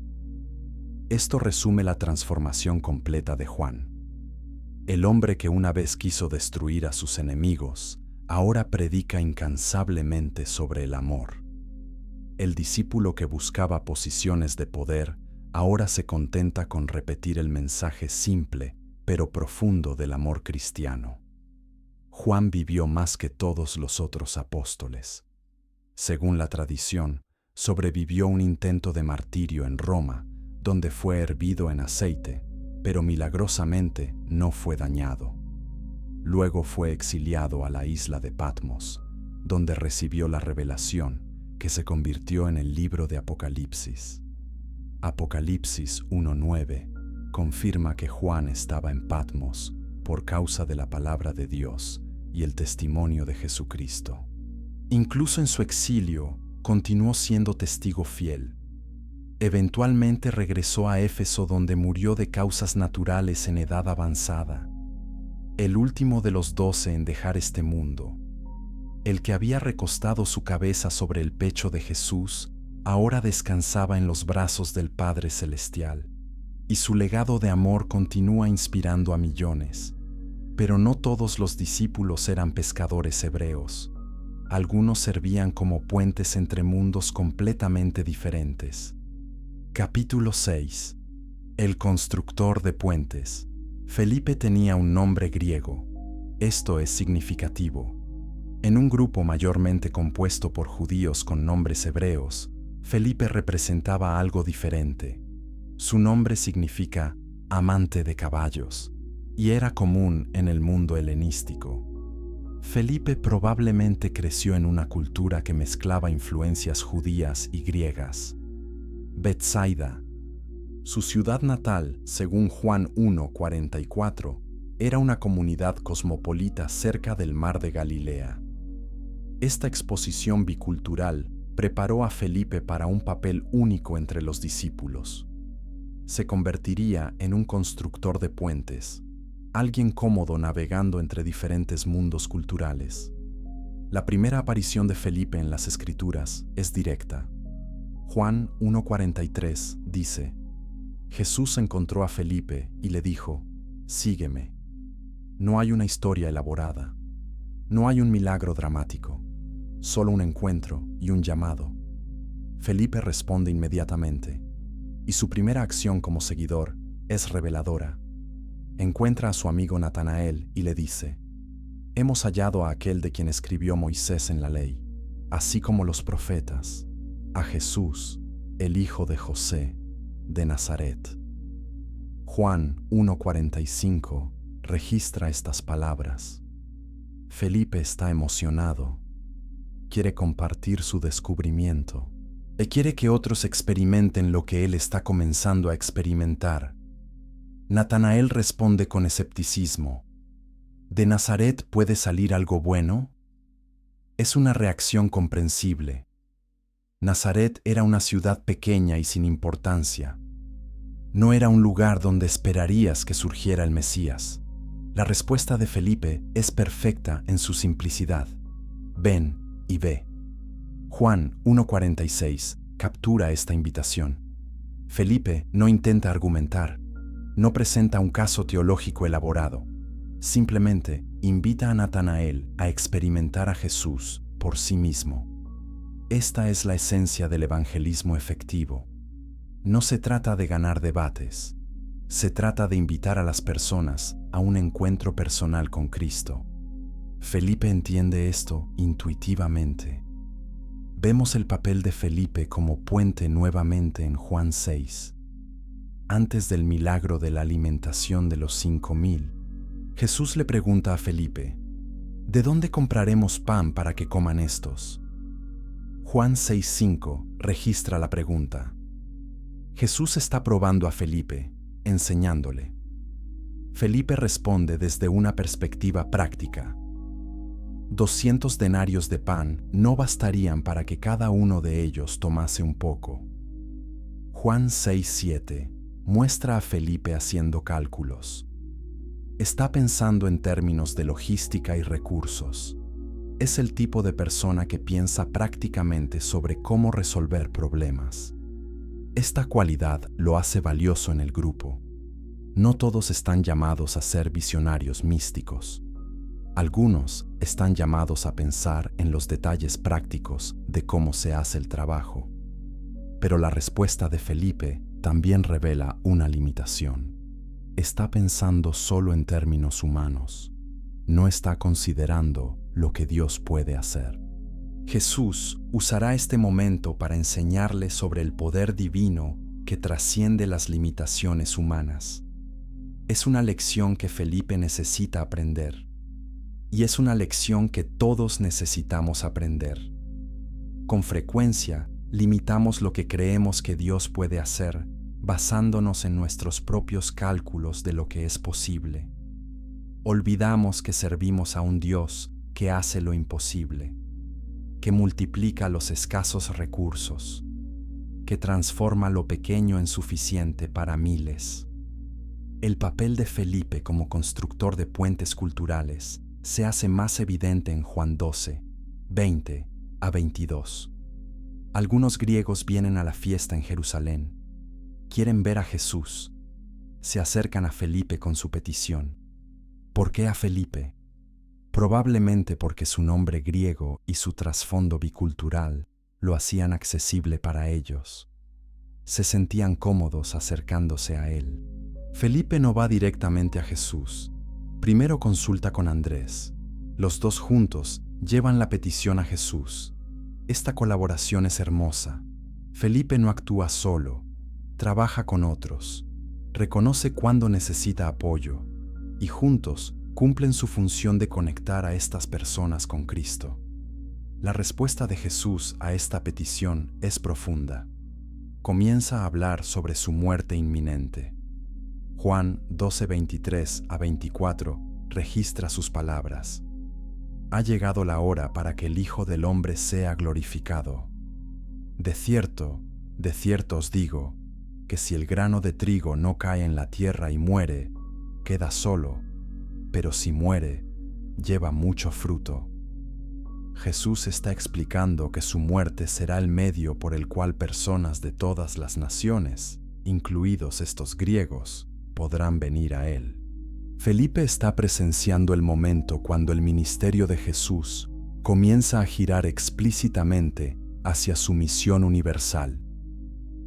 Esto resume la transformación completa de Juan. El hombre que una vez quiso destruir a sus enemigos, ahora predica incansablemente sobre el amor. El discípulo que buscaba posiciones de poder, ahora se contenta con repetir el mensaje simple, pero profundo del amor cristiano. Juan vivió más que todos los otros apóstoles. Según la tradición, sobrevivió un intento de martirio en Roma, donde fue hervido en aceite, pero milagrosamente no fue dañado. Luego fue exiliado a la isla de Patmos, donde recibió la revelación que se convirtió en el libro de Apocalipsis. Apocalipsis 1:9 confirma que Juan estaba en Patmos por causa de la palabra de Dios y el testimonio de Jesucristo. Incluso en su exilio, continuó siendo testigo fiel. Eventualmente regresó a Éfeso, donde murió de causas naturales en edad avanzada. El último de los 12 en dejar este mundo, el que había recostado su cabeza sobre el pecho de Jesús, ahora descansaba en los brazos del Padre Celestial, y su legado de amor continúa inspirando a millones. Pero no todos los discípulos eran pescadores hebreos. Algunos servían como puentes entre mundos completamente diferentes. Capítulo 6. El constructor de puentes. Felipe tenía un nombre griego. Esto es significativo. En un grupo mayormente compuesto por judíos con nombres hebreos, Felipe representaba algo diferente. Su nombre significa amante de caballos, y era común en el mundo helenístico. Felipe probablemente creció en una cultura que mezclaba influencias judías y griegas. Betsaida, su ciudad natal, según Juan 1:44, era una comunidad cosmopolita cerca del mar de Galilea. Esta exposición bicultural preparó a Felipe para un papel único entre los discípulos. Se convertiría en un constructor de puentes, alguien cómodo navegando entre diferentes mundos culturales. La primera aparición de Felipe en las Escrituras es directa. Juan 1:43 dice: Jesús encontró a Felipe y le dijo: sígueme. No hay una historia elaborada. No hay un milagro dramático. Solo un encuentro y un llamado. Felipe responde inmediatamente, y su primera acción como seguidor es reveladora. Encuentra a su amigo Natanael y le dice: hemos hallado a aquel de quien escribió Moisés en la ley, así como los profetas, a Jesús, el hijo de José, de Nazaret. Juan 1:45 registra estas palabras. Felipe está emocionado. Quiere compartir su descubrimiento. Él quiere que otros experimenten lo que él está comenzando a experimentar. Natanael responde con escepticismo. ¿De Nazaret puede salir algo bueno? Es una reacción comprensible. Nazaret era una ciudad pequeña y sin importancia. No era un lugar donde esperarías que surgiera el Mesías. La respuesta de Felipe es perfecta en su simplicidad. Ven y ve. Juan 1:46 captura esta invitación. Felipe no intenta argumentar, no presenta un caso teológico elaborado. Simplemente invita a Natanael a experimentar a Jesús por sí mismo. Esta es la esencia del evangelismo efectivo. No se trata de ganar debates, se trata de invitar a las personas a un encuentro personal con Cristo. Felipe entiende esto intuitivamente. Vemos el papel de Felipe como puente nuevamente en Juan 6. Antes del milagro de la alimentación de los 5,000, Jesús le pregunta a Felipe, ¿de dónde compraremos pan para que coman estos? Juan 6:5 registra la pregunta. Jesús está probando a Felipe, enseñándole. Felipe responde desde una perspectiva práctica. 200 denarios de pan no bastarían para que cada uno de ellos tomase un poco. Juan 6:7 muestra a Felipe haciendo cálculos. Está pensando en términos de logística y recursos. Es el tipo de persona que piensa prácticamente sobre cómo resolver problemas. Esta cualidad lo hace valioso en el grupo. No todos están llamados a ser visionarios místicos. Algunos están llamados a pensar en los detalles prácticos de cómo se hace el trabajo. Pero la respuesta de Felipe también revela una limitación. Está pensando solo en términos humanos. No está considerando lo que Dios puede hacer. Jesús usará este momento para enseñarle sobre el poder divino que trasciende las limitaciones humanas. Es una lección que Felipe necesita aprender. Y es una lección que todos necesitamos aprender. Con frecuencia, limitamos lo que creemos que Dios puede hacer, basándonos en nuestros propios cálculos de lo que es posible. Olvidamos que servimos a un Dios que hace lo imposible, que multiplica los escasos recursos, que transforma lo pequeño en suficiente para miles. El papel de Felipe como constructor de puentes culturales se hace más evidente en Juan 12, 20 a 22. Algunos griegos vienen a la fiesta en Jerusalén. Quieren ver a Jesús. Se acercan a Felipe con su petición. ¿Por qué a Felipe? Probablemente porque su nombre griego y su trasfondo bicultural lo hacían accesible para ellos. Se sentían cómodos acercándose a él. Felipe no va directamente a Jesús. Primero consulta con Andrés. Los dos juntos llevan la petición a Jesús. Esta colaboración es hermosa. Felipe no actúa solo, trabaja con otros, reconoce cuándo necesita apoyo y juntos cumplen su función de conectar a estas personas con Cristo. La respuesta de Jesús a esta petición es profunda. Comienza a hablar sobre su muerte inminente. Juan 12:23 a 24 registra sus palabras. Ha llegado la hora para que el Hijo del Hombre sea glorificado. De cierto os digo, que si el grano de trigo no cae en la tierra y muere, queda solo, pero si muere, lleva mucho fruto. Jesús está explicando que su muerte será el medio por el cual personas de todas las naciones, incluidos estos griegos, podrán venir a Él. Felipe está presenciando el momento cuando el ministerio de Jesús comienza a girar explícitamente hacia su misión universal.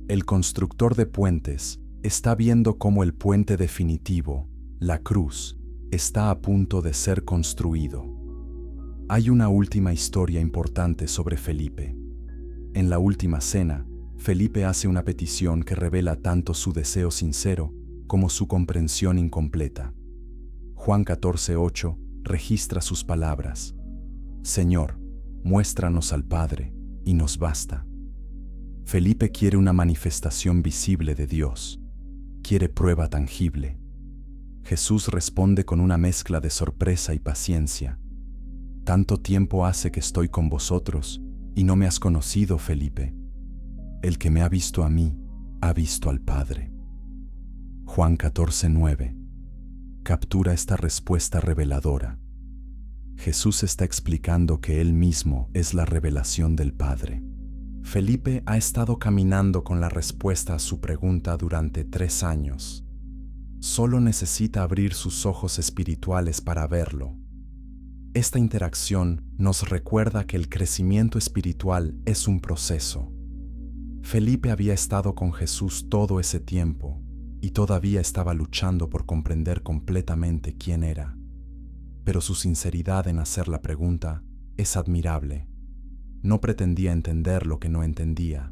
El constructor de puentes está viendo cómo el puente definitivo, la cruz, está a punto de ser construido. Hay una última historia importante sobre Felipe. En la última cena, Felipe hace una petición que revela tanto su deseo sincero como su comprensión incompleta. Juan 14:8 registra sus palabras. Señor, muéstranos al Padre, y nos basta. Felipe quiere una manifestación visible de Dios. Quiere prueba tangible. Jesús responde con una mezcla de sorpresa y paciencia. Tanto tiempo hace que estoy con vosotros y no me has conocido, Felipe. El que me ha visto a mí, ha visto al Padre. Juan 14:9. Captura esta respuesta reveladora. Jesús está explicando que Él mismo es la revelación del Padre. Felipe ha estado caminando con la respuesta a su pregunta durante 3 años. Solo necesita abrir sus ojos espirituales para verlo. Esta interacción nos recuerda que el crecimiento espiritual es un proceso. Felipe había estado con Jesús todo ese tiempo y todavía estaba luchando por comprender completamente quién era. Pero su sinceridad en hacer la pregunta es admirable. No pretendía entender lo que no entendía.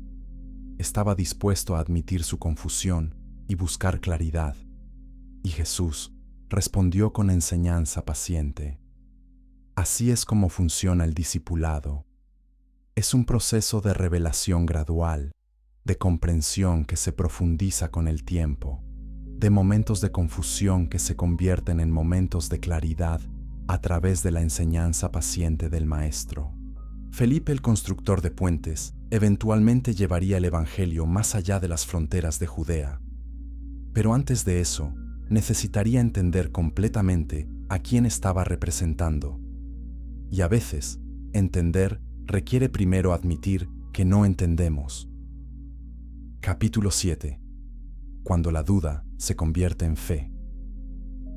Estaba dispuesto a admitir su confusión y buscar claridad. Y Jesús respondió con enseñanza paciente. Así es como funciona el discipulado. Es un proceso de revelación gradual, de comprensión que se profundiza con el tiempo, de momentos de confusión que se convierten en momentos de claridad a través de la enseñanza paciente del Maestro. Felipe, el constructor de puentes, eventualmente llevaría el Evangelio más allá de las fronteras de Judea. Pero antes de eso, necesitaría entender completamente a quién estaba representando. Y a veces, entender requiere primero admitir que no entendemos. Capítulo 7. Cuando la duda se convierte en fe.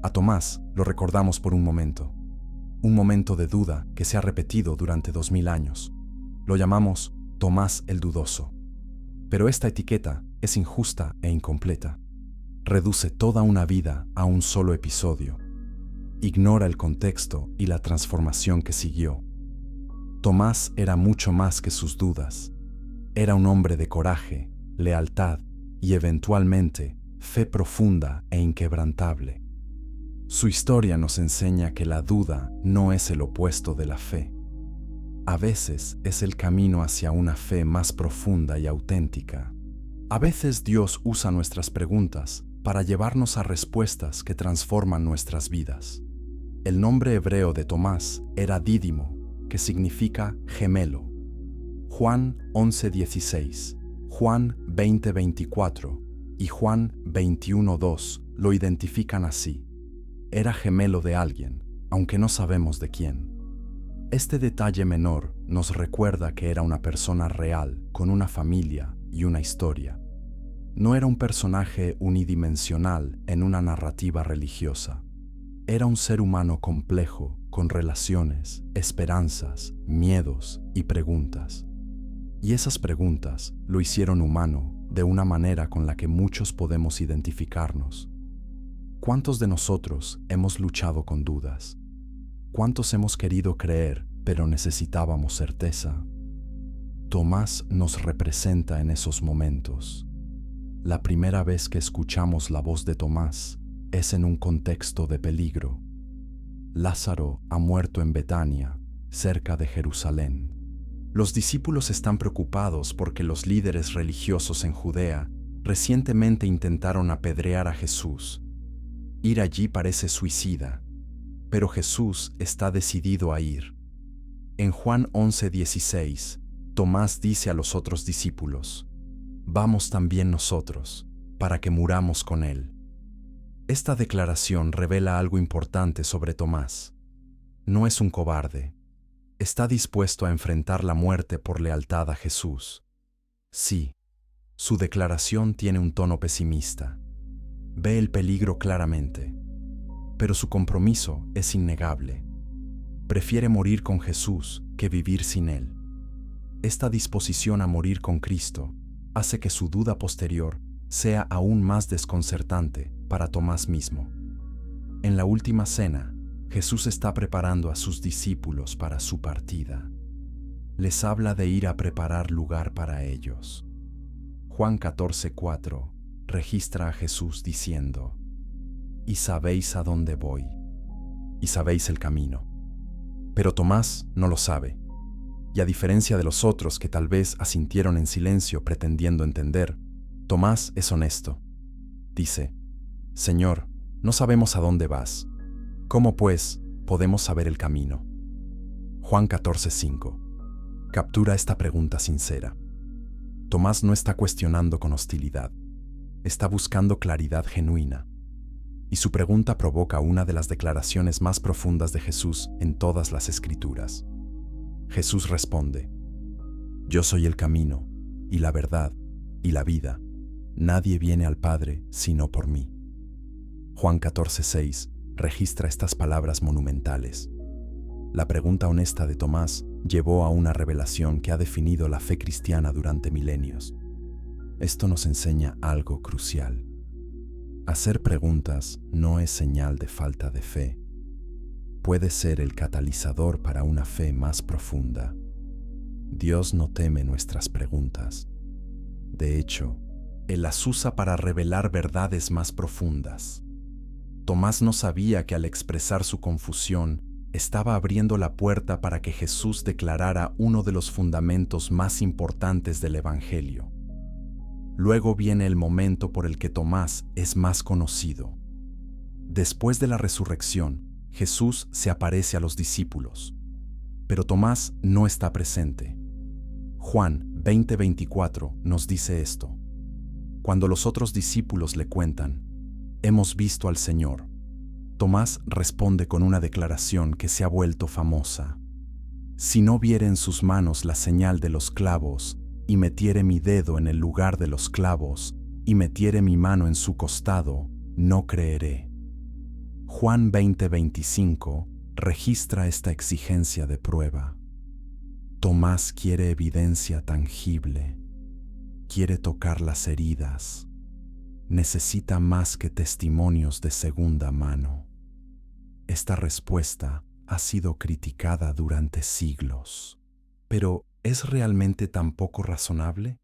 A Tomás lo recordamos por un momento de duda que se ha repetido durante 2000 años. Lo llamamos Tomás el Dudoso. Pero esta etiqueta es injusta e incompleta. Reduce toda una vida a un solo episodio. Ignora el contexto y la transformación que siguió. Tomás era mucho más que sus dudas. Era un hombre de coraje, lealtad y eventualmente fe profunda e inquebrantable. Su historia nos enseña que la duda no es el opuesto de la fe. A veces es el camino hacia una fe más profunda y auténtica. A veces Dios usa nuestras preguntas para llevarnos a respuestas que transforman nuestras vidas. El nombre hebreo de Tomás era Dídimo, que significa gemelo. Juan 11:16, Juan 20:24 y Juan 21:2 lo identifican así. Era gemelo de alguien, aunque no sabemos de quién. Este detalle menor nos recuerda que era una persona real, con una familia y una historia. No era un personaje unidimensional en una narrativa religiosa. Era un ser humano complejo, con relaciones, esperanzas, miedos y preguntas. Y esas preguntas lo hicieron humano de una manera con la que muchos podemos identificarnos. ¿Cuántos de nosotros hemos luchado con dudas? ¿Cuántos hemos querido creer, pero necesitábamos certeza? Tomás nos representa en esos momentos. La primera vez que escuchamos la voz de Tomás es en un contexto de peligro. Lázaro ha muerto en Betania, cerca de Jerusalén. Los discípulos están preocupados porque los líderes religiosos en Judea recientemente intentaron apedrear a Jesús. Ir allí parece suicida, pero Jesús está decidido a ir. En Juan 11:16, Tomás dice a los otros discípulos: «Vamos también nosotros, para que muramos con él». Esta declaración revela algo importante sobre Tomás. No es un cobarde. Está dispuesto a enfrentar la muerte por lealtad a Jesús. Sí, su declaración tiene un tono pesimista. Ve el peligro claramente, pero su compromiso es innegable. Prefiere morir con Jesús que vivir sin Él. Esta disposición a morir con Cristo hace que su duda posterior sea aún más desconcertante para Tomás mismo. En la última cena, Jesús está preparando a sus discípulos para su partida. Les habla de ir a preparar lugar para ellos. Juan 14:4 registra a Jesús diciendo: «Y sabéis a dónde voy, y sabéis el camino». Pero Tomás no lo sabe. Y a diferencia de los otros que tal vez asintieron en silencio pretendiendo entender, Tomás es honesto. Dice: Señor, no sabemos a dónde vas. ¿Cómo pues podemos saber el camino? Juan 14:5. Captura esta pregunta sincera. Tomás no está cuestionando con hostilidad. Está buscando claridad genuina. Y su pregunta provoca una de las declaraciones más profundas de Jesús en todas las Escrituras. Jesús responde: Yo soy el camino, y la verdad, y la vida. Nadie viene al Padre sino por mí. Juan 14:6 registra estas palabras monumentales. La pregunta honesta de Tomás llevó a una revelación que ha definido la fe cristiana durante milenios. Esto nos enseña algo crucial. Hacer preguntas no es señal de falta de fe. Puede ser el catalizador para una fe más profunda. Dios no teme nuestras preguntas. De hecho, Él las usa para revelar verdades más profundas. Tomás no sabía que al expresar su confusión, estaba abriendo la puerta para que Jesús declarara uno de los fundamentos más importantes del Evangelio. Luego viene el momento por el que Tomás es más conocido. Después de la resurrección, Jesús se aparece a los discípulos, pero Tomás no está presente. Juan 20:24 nos dice esto. Cuando los otros discípulos le cuentan: Hemos visto al Señor, Tomás responde con una declaración que se ha vuelto famosa: Si no viere en sus manos la señal de los clavos, y metiere mi dedo en el lugar de los clavos, y metiere mi mano en su costado, no creeré. Juan 20:25 registra esta exigencia de prueba. Tomás quiere evidencia tangible, quiere tocar las heridas, necesita más que testimonios de segunda mano. Esta respuesta ha sido criticada durante siglos. Pero, ¿es realmente tan poco razonable?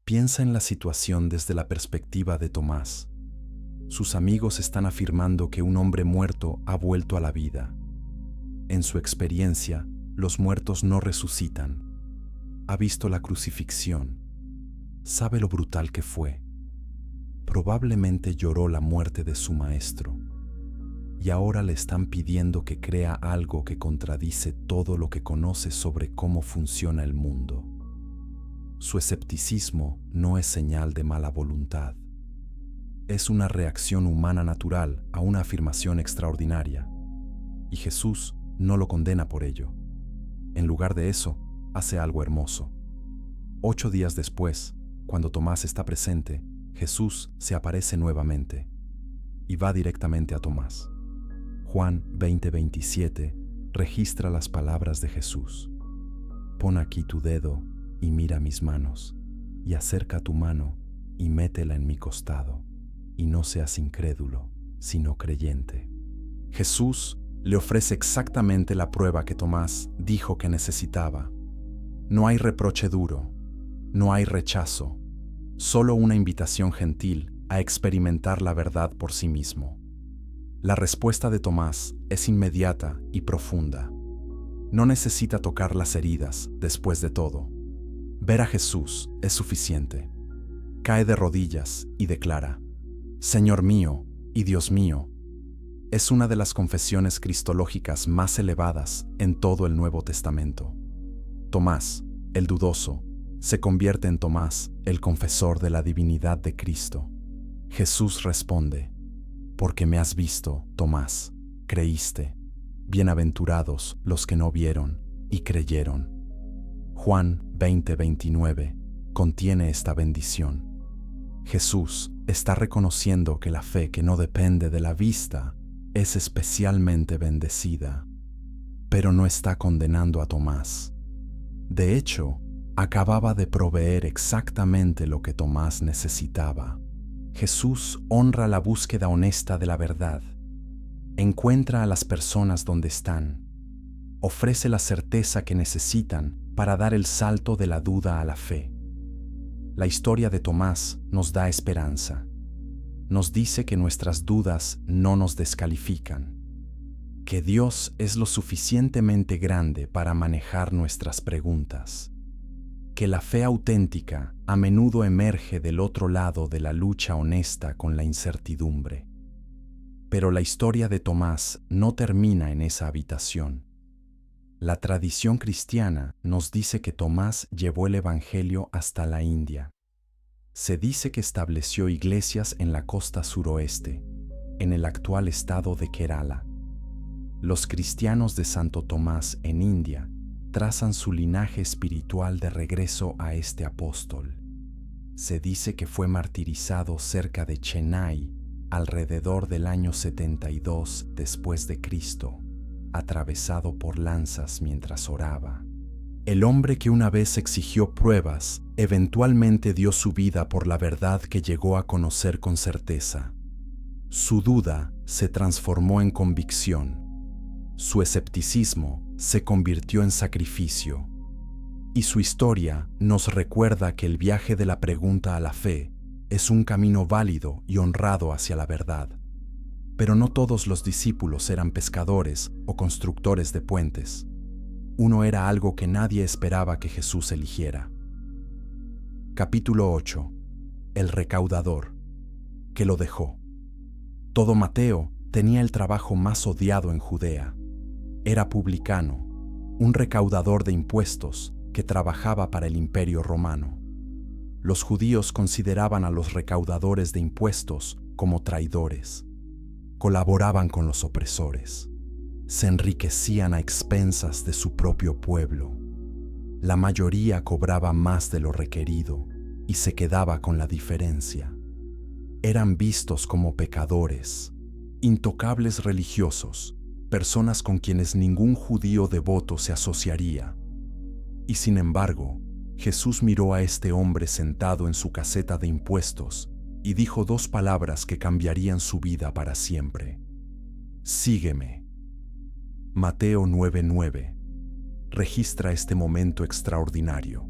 Piensa en la situación desde la perspectiva de Tomás. Sus amigos están afirmando que un hombre muerto ha vuelto a la vida. En su experiencia, los muertos no resucitan. Ha visto la crucifixión. Sabe lo brutal que fue. Probablemente lloró la muerte de su maestro. Y ahora le están pidiendo que crea algo que contradice todo lo que conoce sobre cómo funciona el mundo. Su escepticismo no es señal de mala voluntad. Es una reacción humana natural a una afirmación extraordinaria. Y Jesús no lo condena por ello. En lugar de eso, hace algo hermoso. 8 días después, cuando Tomás está presente, Jesús se aparece nuevamente y va directamente a Tomás. Juan 20:27 registra las palabras de Jesús: Pon aquí tu dedo y mira mis manos, y acerca tu mano y métela en mi costado, y no seas incrédulo, sino creyente. Jesús le ofrece exactamente la prueba que Tomás dijo que necesitaba. No hay reproche duro, no hay rechazo, solo una invitación gentil a experimentar la verdad por sí mismo. La respuesta de Tomás es inmediata y profunda. No necesita tocar las heridas, después de todo. Ver a Jesús es suficiente. Cae de rodillas y declara: Señor mío y Dios mío. Es una de las confesiones cristológicas más elevadas en todo el Nuevo Testamento. Tomás, el dudoso, se convierte en Tomás, el confesor de la divinidad de Cristo. Jesús responde: Porque me has visto, Tomás, creíste. Bienaventurados los que no vieron y creyeron. Juan 20:29 contiene esta bendición. Jesús está reconociendo que la fe que no depende de la vista es especialmente bendecida, pero no está condenando a Tomás. De hecho, acababa de proveer exactamente lo que Tomás necesitaba. Jesús honra la búsqueda honesta de la verdad. Encuentra a las personas donde están. Ofrece la certeza que necesitan para dar el salto de la duda a la fe. La historia de Tomás nos da esperanza. Nos dice que nuestras dudas no nos descalifican, que Dios es lo suficientemente grande para manejar nuestras preguntas, que la fe auténtica a menudo emerge del otro lado de la lucha honesta con la incertidumbre. Pero la historia de Tomás no termina en esa habitación. La tradición cristiana nos dice que Tomás llevó el Evangelio hasta la India. Se dice que estableció iglesias en la costa suroeste, en el actual estado de Kerala. Los cristianos de Santo Tomás en India trazan su linaje espiritual de regreso a este apóstol. Se dice que fue martirizado cerca de Chennai alrededor del año 72 después de Cristo, atravesado por lanzas mientras oraba. El hombre que una vez exigió pruebas, eventualmente dio su vida por la verdad que llegó a conocer con certeza. Su duda se transformó en convicción. Su escepticismo se convirtió en sacrificio. Y su historia nos recuerda que el viaje de la pregunta a la fe es un camino válido y honrado hacia la verdad. Pero no todos los discípulos eran pescadores o constructores de puentes. Uno era algo que nadie esperaba que Jesús eligiera. Capítulo 8. El recaudador, que lo dejó. Todo Mateo tenía el trabajo más odiado en Judea. Era publicano, un recaudador de impuestos que trabajaba para el Imperio Romano. Los judíos consideraban a los recaudadores de impuestos como traidores. Colaboraban con los opresores. Se enriquecían a expensas de su propio pueblo. La mayoría cobraba más de lo requerido y se quedaba con la diferencia. Eran vistos como pecadores, intocables religiosos, personas con quienes ningún judío devoto se asociaría. Y sin embargo, Jesús miró a este hombre sentado en su caseta de impuestos y dijo dos palabras que cambiarían su vida para siempre. Sígueme. Mateo 9:9 registra este momento extraordinario.